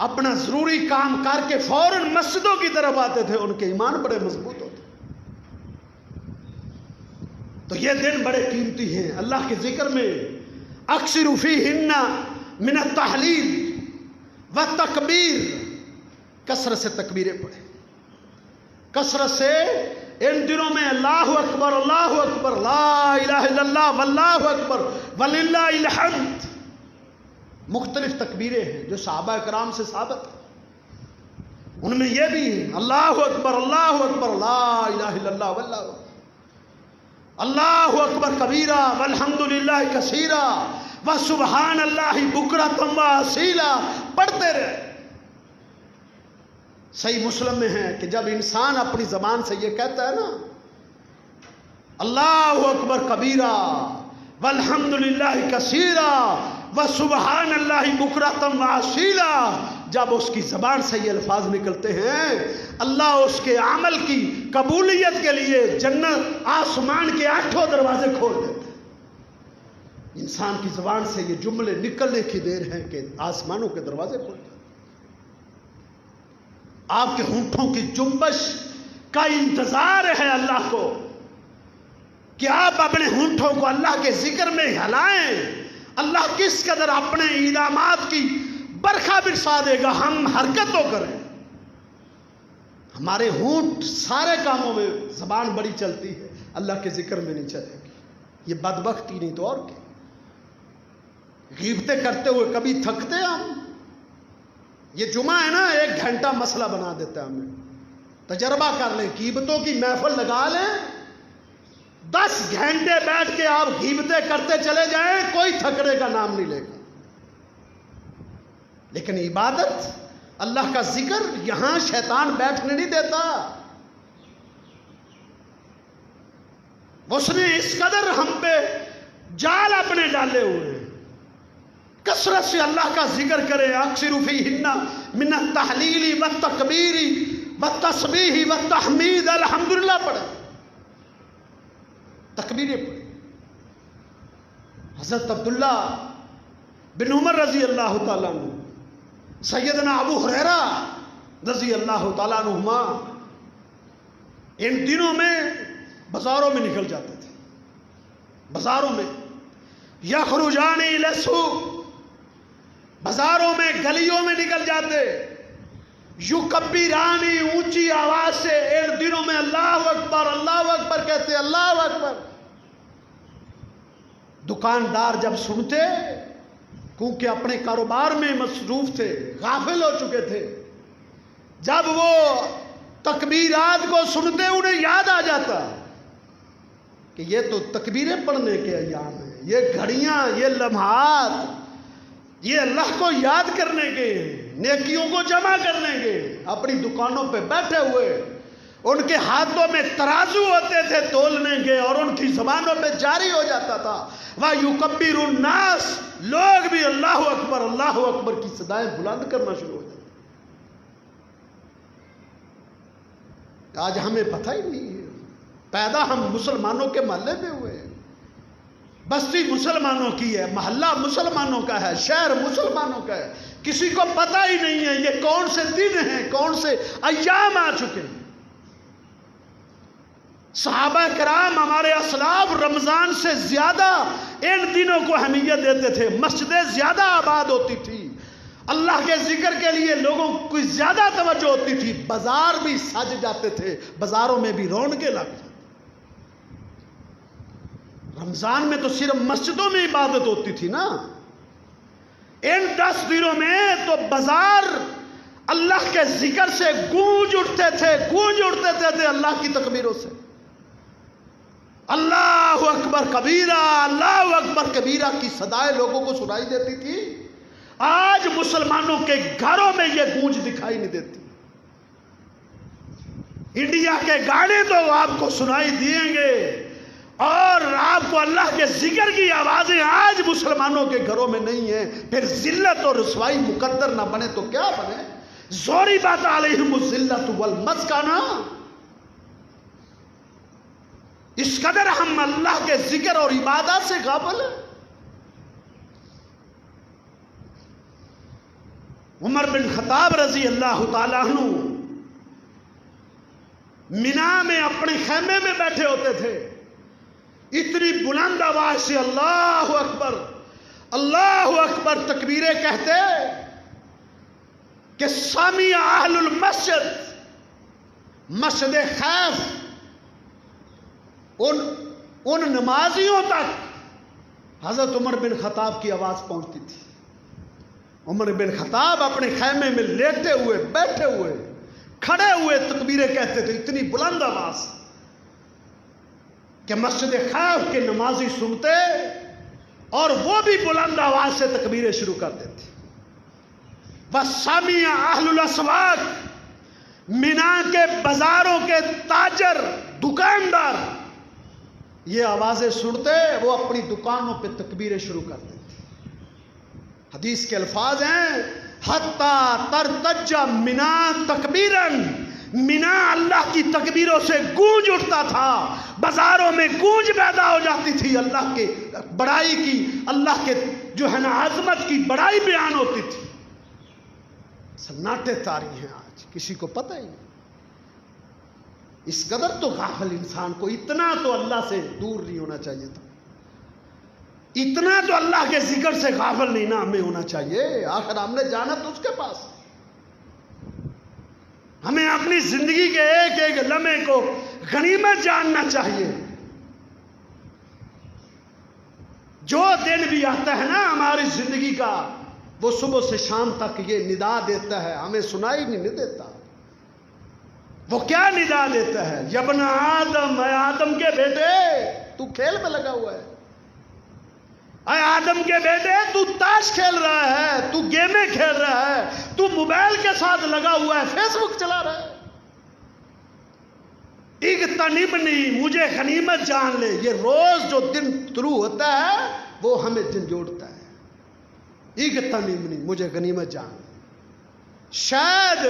اپنا ضروری کام کر کے فوراً مسجدوں کی طرف آتے تھے، ان کے ایمان بڑے مضبوط ہوتے۔ تو یہ دن بڑے قیمتی ہیں، اللہ کے ذکر میں اکثروا فیہن من التحلیل والتکبیر، کثرت سے تکبیریں پڑھیں، کثرت سے ان دنوں میں اللہ اکبر اللہ اکبر، لا الہ الا اللہ واللہ اکبر وللہ الحمد، مختلف تکبیریں ہیں جو صحابہ کرام سے ثابت ہیں۔ ان میں یہ بھی ہے اللہ اکبر لا الہ الا اللہ واللہ اللہ اکبر کبیرہ والحمدللہ کثیرہ وسبحان اللہ بکرۃ واصیلا، پڑھتے رہے۔ صحیح مسلم میں ہے کہ جب انسان اپنی زبان سے یہ کہتا ہے نا اللہ اکبر کبیرہ والحمدللہ کثیرہ وسبحان اللہ بکرۃ واصیلا، جب اس کی زبان سے یہ الفاظ نکلتے ہیں اللہ اس کے عمل کی قبولیت کے لیے جنت آسمان کے 8 دروازے کھول دیتے ہیں۔ انسان کی زبان سے یہ جملے نکلنے کی دیر ہے کہ آسمانوں کے دروازے کھول جاتے ہیں۔ آپ کے ہونٹوں کی جنبش کا انتظار ہے اللہ کو کہ آپ اپنے ہونٹوں کو اللہ کے ذکر میں ہلائیں۔ اللہ کس قدر اپنے انعامات کی برکھا برسا دے گا، ہم حرکت تو کریں۔ ہمارے ہونٹ سارے کاموں میں زبان بڑی چلتی ہے، اللہ کے ذکر میں نہیں چلے گی، یہ بدبختی نہیں تو اور کیا۔ غیبتیں کرتے ہوئے کبھی تھکتے ہم؟ یہ جمعہ ہے نا 1 گھنٹہ مسئلہ بنا دیتا ہے ہمیں۔ تجربہ کر لیں، غیبتوں کی محفل لگا لیں، 10 گھنٹے بیٹھ کے آپ غیبتیں کرتے چلے جائیں، کوئی تھکنے کا نام نہیں لے گا۔ لیکن عبادت، اللہ کا ذکر، یہاں شیطان بیٹھنے نہیں دیتا۔ اس نے اس قدر ہم پہ جال اپنے ڈالے ہوئے ہیں، کثرت سے اللہ کا ذکر کرے، اکثر فیہن من التحلیل والتکبیر والتسبیح والتحمید، الحمدللہ پڑھے، تکبیریں پڑھے۔ حضرت عبداللہ بن عمر رضی اللہ تعالیٰ عنہ، سیدنا ابو ہریرہ رضی اللہ تعالیٰ عنہما ان دنوں میں بازاروں میں نکل جاتے تھے، بازاروں میں یخرجان الی السوق، بازاروں میں گلیوں میں نکل جاتے، یکبرانی، اونچی آواز سے ان دنوں میں اللہ اکبر کہتے، اللہ اکبر۔ دکاندار جب سنتے، کیونکہ اپنے کاروبار میں مصروف تھے، غافل ہو چکے تھے، جب وہ تکبیرات کو سنتے انہیں یاد آ جاتا کہ یہ تو تکبیریں پڑھنے کے ایام ہیں، یہ گھڑیاں، یہ لمحات، یہ اللہ کو یاد کرنے کے، نیکیوں کو جمع کرنے کے۔ اپنی دکانوں پہ بیٹھے ہوئے، ان کے ہاتھوں میں ترازو ہوتے تھے تولنے کے، اور ان کی زبانوں پہ جاری ہو جاتا تھا وَيُكَبِّرُ النَّاسِ، لوگ بھی اللہ اکبر کی صدائیں بلند کرنا شروع ہو جاتے۔ آج ہمیں پتہ ہی نہیں ہے، پیدا ہم مسلمانوں کے محلے میں ہوئے ہیں، بستی مسلمانوں کی ہے، محلہ مسلمانوں کا ہے، شہر مسلمانوں کا ہے، کسی کو پتہ ہی نہیں ہے یہ کون سے دن ہیں، کون سے ایام آ چکے ہیں۔ صحابہ کرام، ہمارے اسلاف رمضان سے زیادہ ان دنوں کو اہمیت دیتے تھے، مسجدیں زیادہ آباد ہوتی تھی، اللہ کے ذکر کے لیے لوگوں کو زیادہ توجہ ہوتی تھی، بازار بھی سج جاتے تھے، بازاروں میں بھی رونقیں لگ جاتی۔ رمضان میں تو صرف مسجدوں میں عبادت ہوتی تھی نا، ان 10 دنوں میں تو بازار اللہ کے ذکر سے گونج اٹھتے تھے اللہ کی تکبیروں سے۔ اللہ اکبر کبیرہ، اللہ اکبر کبیرہ کی صدائیں لوگوں کو سنائی دیتی تھی۔ آج مسلمانوں کے گھروں میں یہ گونج دکھائی نہیں دیتی۔ انڈیا کے گانے تو آپ کو سنائی دیں گے، اور آپ کو اللہ کے ذکر کی آوازیں آج مسلمانوں کے گھروں میں نہیں ہیں۔ پھر ذلت اور رسوائی مقدر نہ بنے تو کیا بنے؟ ضربت علیہم الذلۃ والمسکنہ۔ اس قدر ہم اللہ کے ذکر اور عبادات سے غافل ہیں۔ عمر بن خطاب رضی اللہ تعالیٰ عنہ مینا میں اپنے خیمے میں بیٹھے ہوتے تھے، اتنی بلند آواز سے اللہ اکبر تکبیریں کہتے کہ سامع اہل المسجد، مسجد خیف، ان نمازیوں تک حضرت عمر بن خطاب کی آواز پہنچتی تھی۔ عمر بن خطاب اپنے خیمے میں لیٹے ہوئے، بیٹھے ہوئے، کھڑے ہوئے تکبیریں کہتے تھے اتنی بلند آواز کہ مسجد خیف کے نمازی سنتے اور وہ بھی بلند آواز سے تکبیریں شروع کر دیتے. وَسَمِعَ أَهْلُ الْأَسْوَاقِ، مینا کے بازاروں کے تاجر دکاندار یہ آوازیں سنتے وہ اپنی دکانوں پہ تکبیریں شروع کر دیتے. حدیث کے الفاظ ہیں حَتَّى تَرْتَجَّ مِنَا تَكْبِيرًا، مینا اللہ کی تکبیروں سے گونج اٹھتا تھا، بازاروں میں گونج پیدا ہو جاتی تھی، اللہ کے بڑائی کی، اللہ کے جو ہے نا عظمت کی بڑائی بیان ہوتی تھی. سناٹے طاری ہیں آج، کسی کو پتہ ہی نہیں. اس قدر تو غافل انسان کو، اتنا تو اللہ سے دور نہیں ہونا چاہیے تھا، اتنا تو اللہ کے ذکر سے غافل نہیں نا ہمیں ہونا چاہیے. آخر ہم نے جانا تو اس کے پاس. ہمیں اپنی زندگی کے ایک ایک لمحے کو غنیمت جاننا چاہیے. جو دن بھی آتا ہے نا ہماری زندگی کا، وہ صبح سے شام تک یہ ندا دیتا ہے، ہمیں سنائی نہیں دیتا. وہ کیا ندا دیتا ہے؟ یبن آدم، اے آدم کے بیٹے تو کھیل میں لگا ہوا ہے، اے آدم کے بیٹے تو تاش کھیل رہا ہے، تو گیمیں کھیل رہا ہے، تو موبائل کے ساتھ لگا ہوا ہے، فیس بک چلا رہا ہے. اغتنمنی، مجھے غنیمت جان لے. یہ روز جو دن طلوع ہوتا ہے وہ ہمیں جھنجھوڑتا ہے. اغتنمنی، مجھے غنیمت جان لے. شاید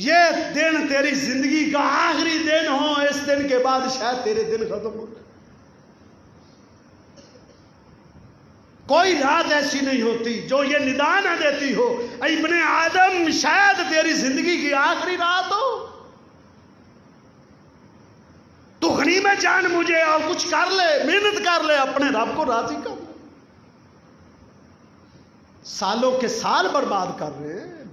یہ دن تیری زندگی کا آخری دن ہو، اس دن کے بعد شاید تیرے دن ختم ہو جائے. کوئی رات ایسی نہیں ہوتی جو یہ ندا نہ دیتی ہو اے ابن آدم شاید تیری زندگی کی آخری رات ہو، تو غنیمت جان مجھے اور کچھ کر لے، محنت کر لے، اپنے رب کو راضی کر لے. سالوں کے سال برباد کر رہے ہیں،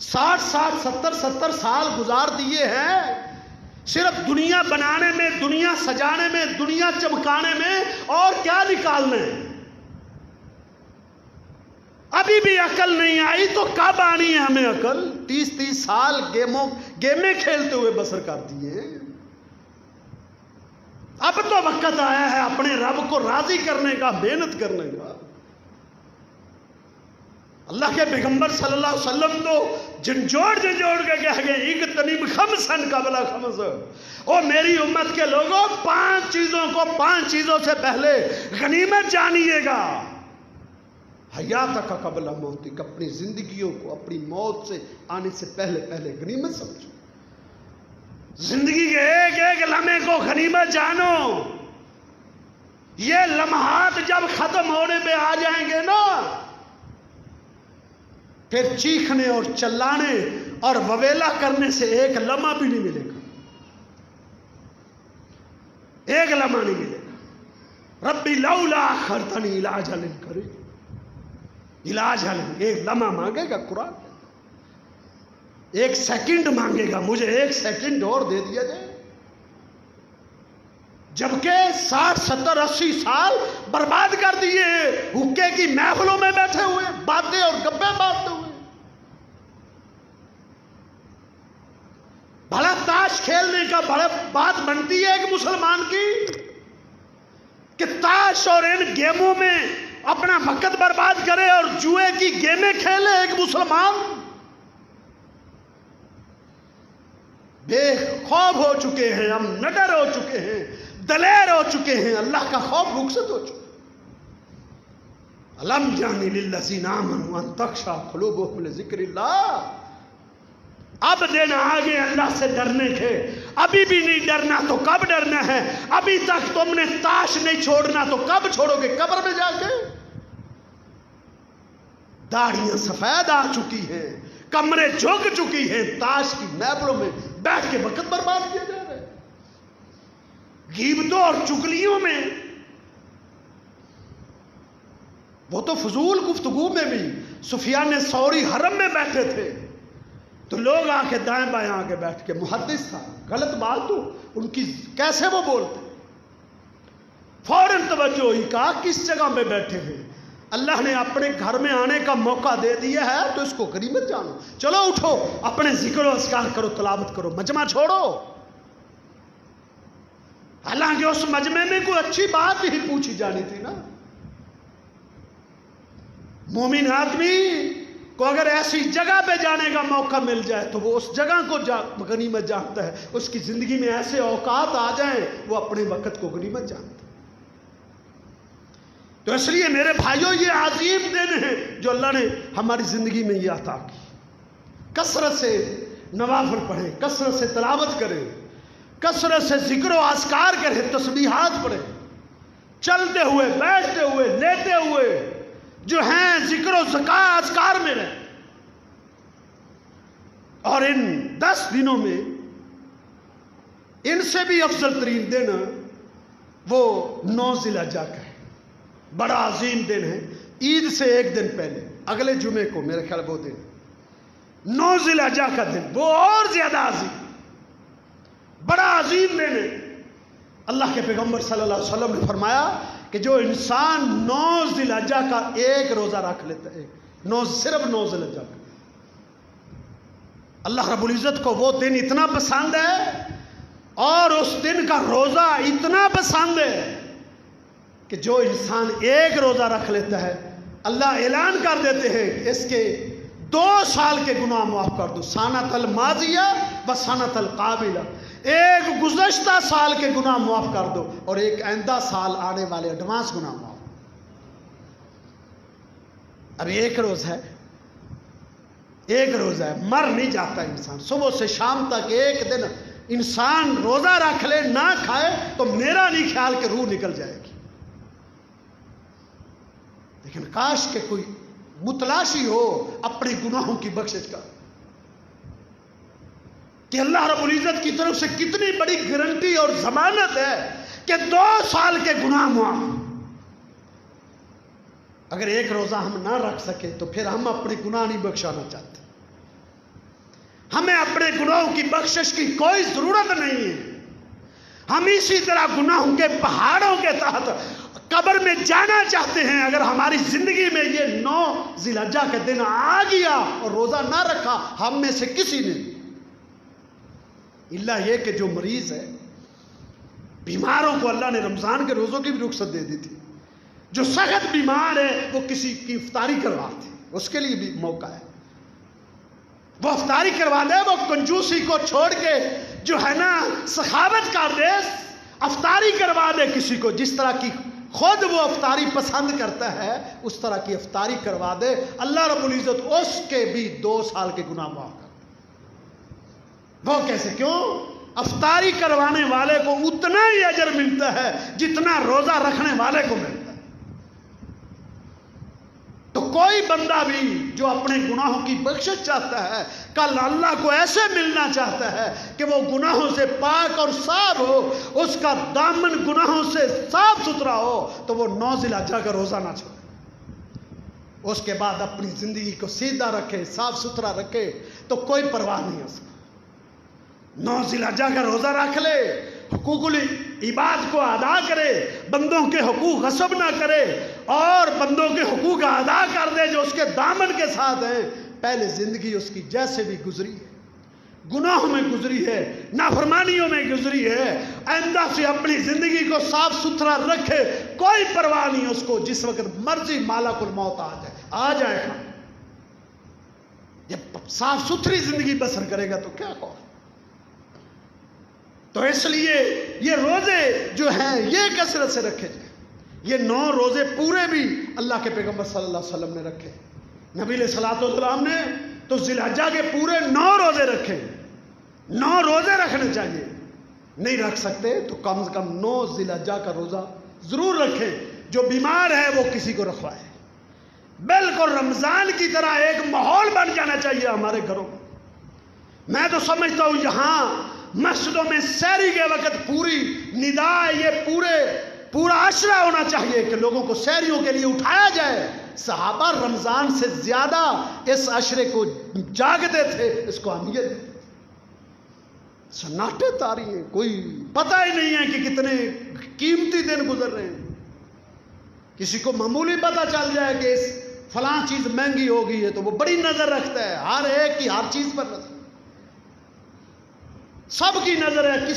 60 70 سال گزار دیے ہیں صرف دنیا بنانے میں، دنیا سجانے میں، دنیا چمکانے میں، اور کیا نکالنے. ابھی بھی عقل نہیں آئی تو کب آنی ہے ہمیں عقل؟ 30 سال گیمیں کھیلتے ہوئے بسر کر دیے. اب تو وقت آیا ہے اپنے رب کو راضی کرنے کا، محنت کرنے کا. اللہ کے پیغمبر صلی اللہ علیہ وسلم تو جھنجھوڑ کے کہہ گئے اغتنم خمسن قبل خمس، او میری امت کے لوگوں 5 چیزوں کو 5 چیزوں سے پہلے غنیمت جانیے گا. حیاتک قبل موتک، اپنی زندگیوں کو اپنی موت سے آنے سے پہلے غنیمت سمجھو. زندگی کے ایک ایک لمحے کو غنیمت جانو. یہ لمحات جب ختم ہونے پہ آ جائیں گے نا، پھر چیخنے اور چلانے اور وویلا کرنے سے ایک لمحہ بھی نہیں ملے گا، ایک لمحہ نہیں ملے گا. ربی لولا اخرتنی الی اجل قریب، علاج حل ایک لمحہ مانگے گا قرآن، 1 سیکنڈ مانگے گا، مجھے 1 سیکنڈ اور دے دیا جائے. جبکہ 60 70 80 سال برباد کر دیے حقے کی محفلوں میں بیٹھے ہوئے، باتیں اور گپیں باتتے ہوئے. بھلا تاش کھیلنے کا بڑا بات بنتی ہے ایک مسلمان کی کہ تاش اور ان گیموں میں اپنا وقت برباد کرے اور جوئے کی گیمیں کھیلے ایک مسلمان؟ بے خوف ہو چکے ہیں ہم، نڈر ہو چکے ہیں، دلیر ہو چکے ہیں، اللہ کا خوف رخصت ہو چکا. الم یعن للذین آمنوا ان تخشع قلوبهم لذکر اللہ. اب دن آگے اللہ سے ڈرنے کے، ابھی بھی نہیں ڈرنا تو کب ڈرنا ہے؟ ابھی تک تم نے تاش نہیں چھوڑنا تو کب چھوڑو گے؟ قبر میں جا کے. داڑیاں سفید آ چکی ہیں، کمرے جھک چکی ہیں، تاش کی محفلوں میں بیٹھ کے وقت برباد کیا جا رہا ہے. غیبتوں اور چگلیوں میں، وہ تو فضول گفتگو میں بھی. سفیان ثوری حرم میں بیٹھے تھے تو لوگ آ کے دائیں بائیں آ کے بیٹھ کے، محدث تھا، غلط بات تو ان کی کیسے وہ بولتے، فوراً توجہ ہوئی، کہا کس جگہ پہ بیٹھے ہیں؟ اللہ نے اپنے گھر میں آنے کا موقع دے دیا ہے تو اس کو غنیمت جانو. چلو اٹھو، اپنے ذکر و اذکار کرو، تلاوت کرو، مجمع چھوڑو. حالانکہ اس مجمع میں کوئی اچھی بات ہی پوچھی جانی تھی نا. مومن آدمی کو اگر ایسی جگہ پہ جانے کا موقع مل جائے تو وہ اس جگہ کو غنیمت جانتا ہے. اس کی زندگی میں ایسے اوقات آ جائیں وہ اپنے وقت کو غنیمت جانتا ہے. تو اس لیے میرے بھائیوں یہ عظیم دن ہے جو اللہ نے ہماری زندگی میں یہ عطا کی. کثرت سے نوافل پڑھیں، کثرت سے تلاوت کریں، کثرت سے ذکر و اذکار کریں، تسبیحات پڑھیں، چلتے ہوئے، بیٹھتے ہوئے، لیتے ہوئے جو ہیں ذکر و اذکار میں رہیں. اور ان 10 دنوں میں ان سے بھی افضل ترین دن وہ 9 ذی الحجہ کا ہے. بڑا عظیم دن ہے. عید سے ایک دن پہلے اگلے جمعے کو میرے خیال وہ دن 9 ذی الحجہ کا دن وہ اور زیادہ عظیم، بڑا عظیم دن ہے. اللہ کے پیغمبر صلی اللہ علیہ وسلم نے فرمایا کہ جو انسان 9 ذی الحجہ کا ایک روزہ رکھ لیتا ہے، صرف 9 ذی الحجہ کا، اللہ رب العزت کو وہ دن اتنا پسند ہے اور اس دن کا روزہ اتنا پسند ہے کہ جو انسان ایک روزہ رکھ لیتا ہے اللہ اعلان کر دیتے ہیں کہ اس کے 2 سال کے گناہ معاف کر دو. سنۃ الماضیہ و سنۃ القابلہ، ایک گزشتہ سال کے گناہ معاف کر دو اور ایک آئندہ سال آنے والے ایڈوانس گناہ معاف. اب ایک روز ہے، ایک روزہ ہے، مر نہیں جاتا انسان. صبح سے شام تک ایک دن انسان روزہ رکھ لے نہ کھائے تو میرا نہیں خیال کہ روح نکل جائے گی. لیکن کاش کہ کوئی متلاشی ہو اپنے گناہوں کی بخشش کا، کہ اللہ رب العزت کی طرف سے کتنی بڑی گارنٹی اور ضمانت ہے کہ 2 سال کے گناہ معاف. اگر ایک روزہ ہم نہ رکھ سکے تو پھر ہم اپنے گناہ نہیں بخشانا چاہتے. ہمیں اپنے گناہوں کی بخشش کی کوئی ضرورت نہیں ہے. ہم اسی طرح گناہوں کے پہاڑوں کے تحت قبر میں جانا چاہتے ہیں. اگر ہماری زندگی میں یہ 9 ذی الحجہ کا دن آ گیا اور روزہ نہ رکھا ہم میں سے کسی نے، اللہ یہ کہ جو مریض ہے، بیماروں کو اللہ نے رمضان کے روزوں کی بھی رخصت دے دی تھی. جو سخت بیمار ہے وہ کسی کی افطاری کروا دے، اس کے لیے بھی موقع ہے. وہ افطاری کروا دے، وہ کنجوسی کو چھوڑ کے جو ہے نا سخاوت کر دے، افطاری کروا دے کسی کو. جس طرح کی خود وہ افطاری پسند کرتا ہے اس طرح کی افطاری کروا دے. اللہ رب العزت اس کے بھی 2 سال کے گناہ معاف کر. وہ کیسے؟ کیوں؟ افطاری کروانے والے کو اتنا ہی اجر ملتا ہے جتنا روزہ رکھنے والے کو ملتا ہے. تو کوئی بندہ بھی جو اپنے گناہوں کی بخشش چاہتا ہے، کل اللہ کو ایسے ملنا چاہتا ہے کہ وہ گناہوں سے پاک اور صاف ہو، اس کا دامن گناہوں سے صاف ستھرا ہو، تو وہ 9 ذی الحجہ کا روزہ نہ چھوڑے. اس کے بعد اپنی زندگی کو سیدھا رکھے، صاف ستھرا رکھے تو کوئی پرواہ نہیں اس کو. 9 ذی الحجہ کا روزہ رکھ لے، حقوق العباد کو ادا کرے، بندوں کے حقوق غصب نہ کرے اور بندوں کے حقوق ادا کر دے جو اس کے دامن کے ساتھ ہیں. پہلے زندگی اس کی جیسے بھی گزری ہے، گناہوں میں گزری ہے، نافرمانیوں میں گزری ہے، آئندہ سے اپنی زندگی کو صاف ستھرا رکھے. کوئی پرواہ نہیں اس کو، جس وقت مرضی مالک الموت آ جائے گا. جب صاف ستھری زندگی بسر کرے گا تو کیا ہو. تو اس لیے یہ روزے جو ہیں یہ کثرت سے رکھے جائیں. یہ 9 روزے پورے بھی اللہ کے پیغمبر صلی اللہ علیہ وسلم نے رکھے. نبی علیہ الصلوۃ والسلام نے تو ذی الحجہ کے پورے 9 روزے رکھے. 9 روزے رکھنے چاہیے. نہیں رکھ سکتے تو کم سے کم 9 ذی الحجہ کا روزہ ضرور رکھیں. جو بیمار ہے وہ کسی کو رکھوائے. بالکل رمضان کی طرح ایک ماحول بن جانا چاہیے ہمارے گھروں میں. میں تو سمجھتا ہوں یہاں مسجدوں میں سحری کے وقت پوری ندا، یہ پورا عشرہ ہونا چاہیے کہ لوگوں کو سحریوں کے لیے اٹھایا جائے. صحابہ رمضان سے زیادہ اس عشرے کو جاگتے تھے، اس کو اہمیت دیتے تھے. سناٹے تاری ہیں، کوئی پتہ ہی نہیں ہے کہ کتنے قیمتی دن گزر رہے ہیں، کسی کو معمولی پتہ چل جائے کہ اس فلاں چیز مہنگی ہو گئی ہے تو وہ بڑی نظر رکھتا ہے، ہر ایک کی ہر چیز پر نظر، سب کی نظر ہے،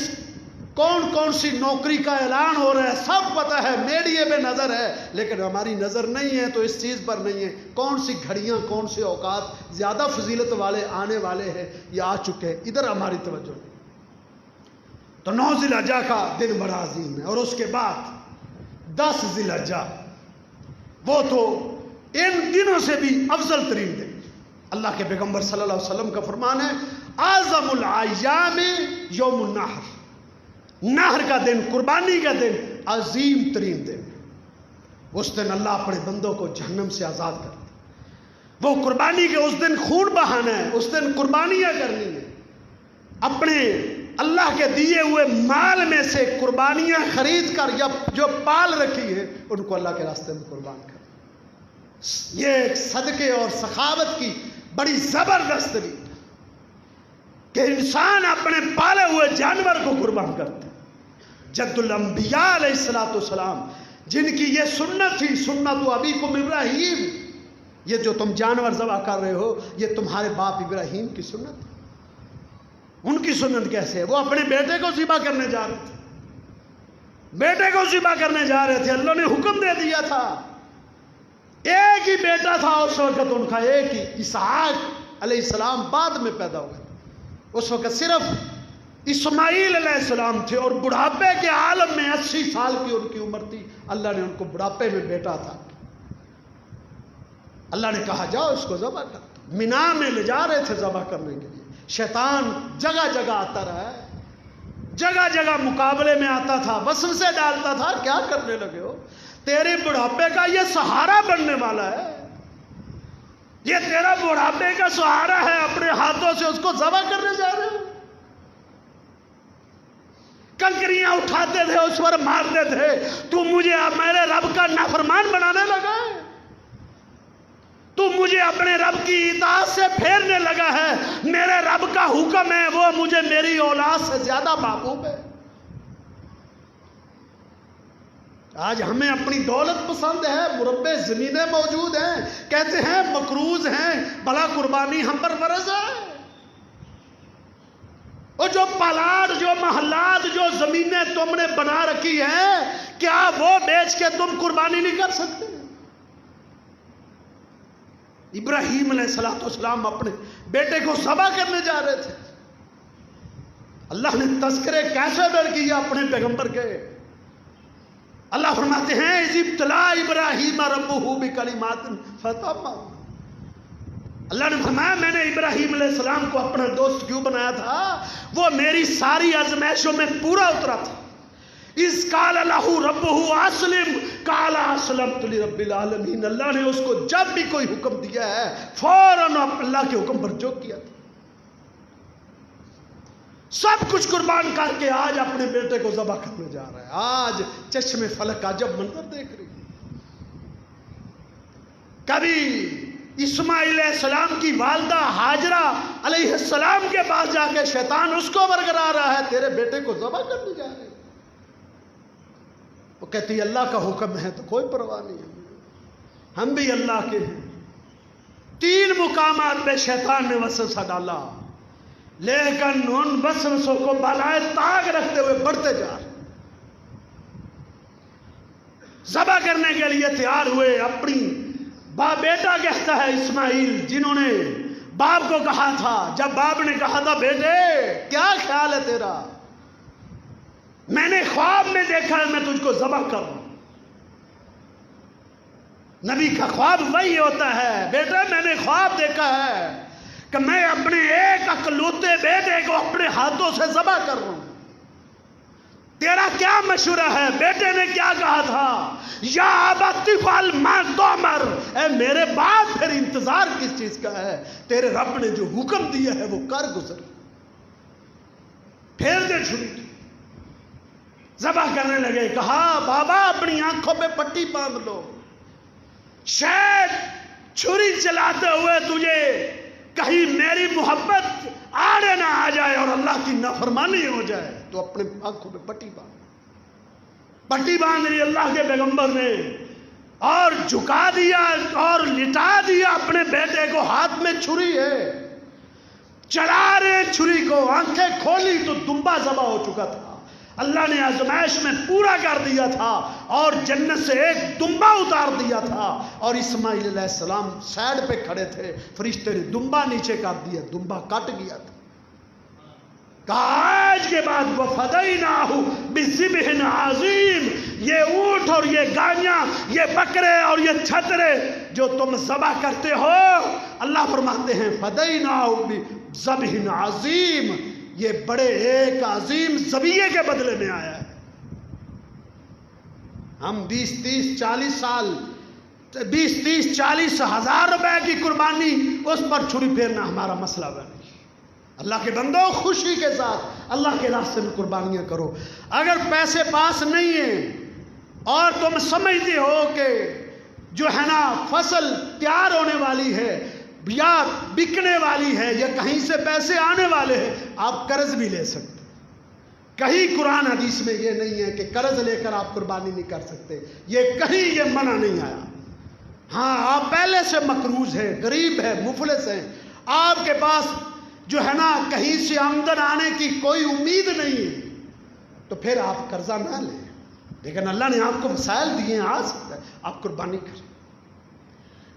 کون کون سی نوکری کا اعلان ہو رہا ہے سب پتہ ہے، میڈیا پہ نظر ہے، لیکن ہماری نظر نہیں ہے تو اس چیز پر نہیں ہے، کون سی گھڑیاں کون سے اوقات زیادہ فضیلت والے آنے والے ہیں یا آ چکے ہیں، ادھر ہماری توجہ نہیں۔ تو 9 ذی الحجہ کا دن بڑا عظیم ہے، اور اس کے بعد 10 ذی الحجہ، وہ تو ان دنوں سے بھی افضل ترین دن۔ اللہ کے پیغمبر صلی اللہ علیہ وسلم کا فرمان ہے اعظم الایام یوم النحر، نحر کا دن، قربانی کا دن عظیم ترین دن۔ اس دن اللہ اپنے بندوں کو جہنم سے آزاد کرتا ہے۔ وہ قربانی کے اس دن خون بہانا ہے، اس دن قربانیاں کرنی ہے، اپنے اللہ کے دیے ہوئے مال میں سے قربانیاں خرید کر یا جو پال رکھی ہے ان کو اللہ کے راستے میں قربان کر۔ یہ ایک صدقے اور سخاوت کی بڑی زبردست طریقہ کہ انسان اپنے پالے ہوئے جانور کو قربان کرتا ہے۔ جد الانبیاء علیہ الصلوۃ والسلام جن کی یہ سنت تھی، سنت ابیکم ابراہیم، یہ جو تم جانور ذبح کر رہے ہو یہ تمہارے باپ ابراہیم کی سنت ہے۔ ان کی سنت کیسے ہے؟ وہ اپنے بیٹے کو ذبح کرنے جا رہے تھے، بیٹے کو ذبح کرنے جا رہے تھے، اللہ نے حکم دے دیا تھا، ایک ہی بیٹا تھا اس وقت ان کا، ایک ہی، اسحاق علیہ السلام بعد میں پیدا ہوئے، اس وقت صرف اسماعیل علیہ السلام تھے، اور بڑھاپے کے عالم میں 80 سال کی ان کی عمر تھی، اللہ نے ان کو بڑھاپے میں بیٹا تھا، اللہ نے کہا جاؤ اس کو ذبح کر دو۔ مینا میں لے جا رہے تھے ذبح کرنے کے لیے، شیطان جگہ جگہ آتا رہا ہے، جگہ جگہ مقابلے میں آتا تھا، وسوسے ڈالتا تھا، کیا کرنے لگے ہو، تیرے بڑھاپے کا یہ سہارا بننے والا ہے، یہ تیرا بڑھاپے کا سہارا ہے، اپنے ہاتھوں سے اس کو ذبح کرنے جا رہے ہو، کنکریاں اٹھاتے تھے اس پر مارتے تھے، تو مجھے میرے رب کا نافرمان بنانے لگا ہے، تو مجھے اپنے رب کی اطاعت سے پھیرنے لگا ہے، میرے رب کا حکم ہے وہ مجھے میری اولاد سے زیادہ محبوب ہے۔ آج ہمیں اپنی دولت پسند ہے، مربع زمینیں موجود ہیں، کہتے ہیں مقروض ہیں، بلا قربانی ہم پر فرض ہے، اور جو پلاٹ، جو محلات، جو زمینیں تم نے بنا رکھی ہیں، کیا وہ بیچ کے تم قربانی نہیں کر سکتے؟ ابراہیم علیہ السلام اپنے بیٹے کو ذبح کرنے جا رہے تھے، اللہ نے تذکرے کیسے در کیا اپنے پیغمبر کے؟ اللہ فرماتے ہیں اذ ابتلی ابراہیم ربہ بکلمات فتمہن، اللہ نے فرمایا میں نے ابراہیم علیہ السلام کو اپنا دوست کیوں بنایا تھا؟ وہ میری ساری آزمائشوں میں پورا اترا تھا۔ اذ قال لہ ربہ اسلم قال اسلمت لرب العالمین، اللہ نے اس کو جب بھی کوئی حکم دیا ہے فوراً اللہ کے حکم پر جھک کیا تھا، سب کچھ قربان کر کے آج اپنے بیٹے کو ذبح کرنے جا رہا ہے۔ آج چشم فلک کا جب منظر دیکھ رہی ہے، کبھی اسماعیل علیہ السلام کی والدہ ہاجرہ علیہ السلام کے پاس جا کے شیطان اس کو برگرا رہا ہے تیرے بیٹے کو ذبح کرنے جا رہے، وہ کہتی اللہ کا حکم ہے تو کوئی پرواہ نہیں ہے، ہم بھی اللہ کے ہیں۔ 3 مقامات پہ شیطان نے وسوسہ ڈالا، لیکن ان وسوسوں کو بالائے طاق رکھتے ہوئے بڑھتے جا رہے، ذبح کرنے کے لیے تیار ہوئے۔ اپنی بیٹا کہتا ہے اسماعیل، جنہوں نے باپ کو کہا تھا، جب باپ نے کہا تھا بیٹے کیا خیال ہے تیرا، میں نے خواب میں دیکھا ہے میں تجھ کو ذبح کروں۔ نبی کا خواب وہی ہوتا ہے، بیٹا میں نے خواب دیکھا ہے کہ میں اپنے ایک اکلوتے بیٹے کو اپنے ہاتھوں سے ذبح کر رہا ہوں، تیرا کیا مشورہ ہے؟ بیٹے نے کیا کہا تھا؟ یا ابت افعل ما تؤمر، اے میرے باپ پھر انتظار کس چیز کا ہے، تیرے رب نے جو حکم دیا ہے وہ کر گزر۔ پھر دے چھری ذبح کرنے لگے، کہا بابا اپنی آنکھوں پہ پٹی باندھ لو، شاید چھری چلاتے ہوئے تجھے کہیں میری محبت آڑے نہ آ جائے اور اللہ کی نافرمانی ہو جائے، تو اپنے آنکھوں پہ پٹی باندھ لی۔ اللہ کے پیغمبر نے اور جھکا دیا اور لٹا دیا اپنے بیٹے کو، ہاتھ میں چھری ہے، چلا رہے چھری کو، آنکھیں کھولی تو دمبا ذبح ہو چکا تھا، اللہ نے آزمائش میں پورا کر دیا تھا اور جنت سے ایک دمبا اتار دیا تھا، اور اسماعیل علیہ السلام سائڈ پہ کھڑے تھے، فرشتے نے دمبا نیچے کر دیا، دمبا کٹ گیا تھا، کہا آج کے بعد وَفَدَيْنَاهُ بِذِبْحٍ عَظِيمٍ، یہ اونٹ اور یہ گائیاں، یہ بکرے اور یہ چھترے جو تم ذبح کرتے ہو، اللہ فرماتے ہیں فَدَيْنَاهُ بِذِبْحٍ عَظِيمٍ، یہ بڑے ایک عظیم ذبیحے کے بدلے میں آیا ہے۔ ہم 20-30-40 ہزار روپے کی قربانی، اس پر چھری پھیرنا ہمارا مسئلہ بنے۔ اللہ کے بندو خوشی کے ساتھ اللہ کے راستے میں قربانیاں کرو۔ اگر پیسے پاس نہیں ہیں اور تم سمجھتے ہو کہ جو ہے نا فصل تیار ہونے والی ہے یا بکنے والی ہے یا کہیں سے پیسے آنے والے ہیں، آپ قرض بھی لے سکتے۔ کہیں قرآن حدیث میں یہ نہیں ہے کہ قرض لے کر آپ قربانی نہیں کر سکتے، یہ کہیں یہ منع نہیں آیا۔ ہاں آپ پہلے سے مقروض ہیں، غریب ہیں، مفلس ہیں، آپ کے پاس جو ہے نا کہیں سے آمدن آنے کی کوئی امید نہیں ہے، تو پھر آپ قرضہ نہ لیں، لیکن اللہ نے آپ کو وسائل دیے ہیں، آ سکتا ہے آپ قربانی کریں۔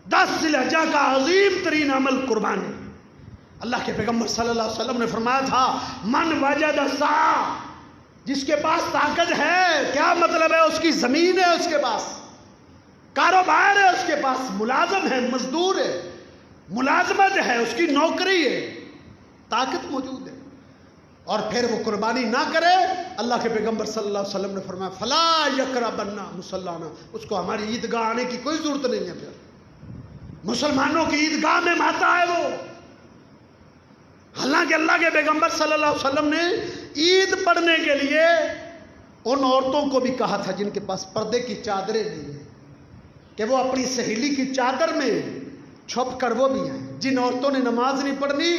10 ذی الحجہ کا عظیم ترین عمل قربانی۔ اللہ کے پیغمبر صلی اللہ علیہ وسلم نے فرمایا تھا من وجد الساع، جس کے پاس طاقت ہے، کیا مطلب ہے؟ اس کی زمین ہے، اس کے پاس کاروبار ہے، اس کے پاس ملازم ہے، مزدور ہے، ملازمت ہے، اس کی نوکری ہے، طاقت موجود ہے، اور پھر وہ قربانی نہ کرے، اللہ کے پیغمبر صلی اللہ علیہ وسلم نے فرمایا فلا یقربن مصلانا، اس کو ہماری عیدگاہ آنے کی کوئی ضرورت نہیں ہے۔ پھر مسلمانوں کی عیدگاہ میں آتا ہے وہ، حالانکہ اللہ کے پیغمبر صلی اللہ علیہ وسلم نے عید پڑھنے کے لیے ان عورتوں کو بھی کہا تھا جن کے پاس پردے کی چادریں نہیں ہیں کہ وہ اپنی سہیلی کی چادر میں چھپ کر وہ بھی آئیں۔ جن عورتوں نے نماز نہیں پڑھنی،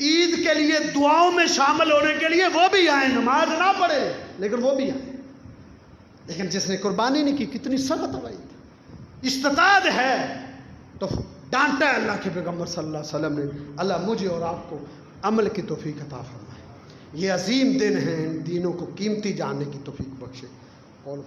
عید کے لیے دعاؤں میں شامل ہونے کے لیے وہ بھی آئیں، نماز نہ پڑھے لیکن وہ بھی آئیں۔ لیکن جس نے قربانی نہیں کی، کتنی سخت وعید، استطاعت ہے تو ڈانٹا ہے اللہ کے پیغمبر صلی اللہ علیہ وسلم نے۔ اللہ مجھے اور آپ کو عمل کی توفیق عطا فرمائے۔ یہ عظیم دن ہیں، ان دینوں کو قیمتی جاننے کی توفیق بخشے۔ قول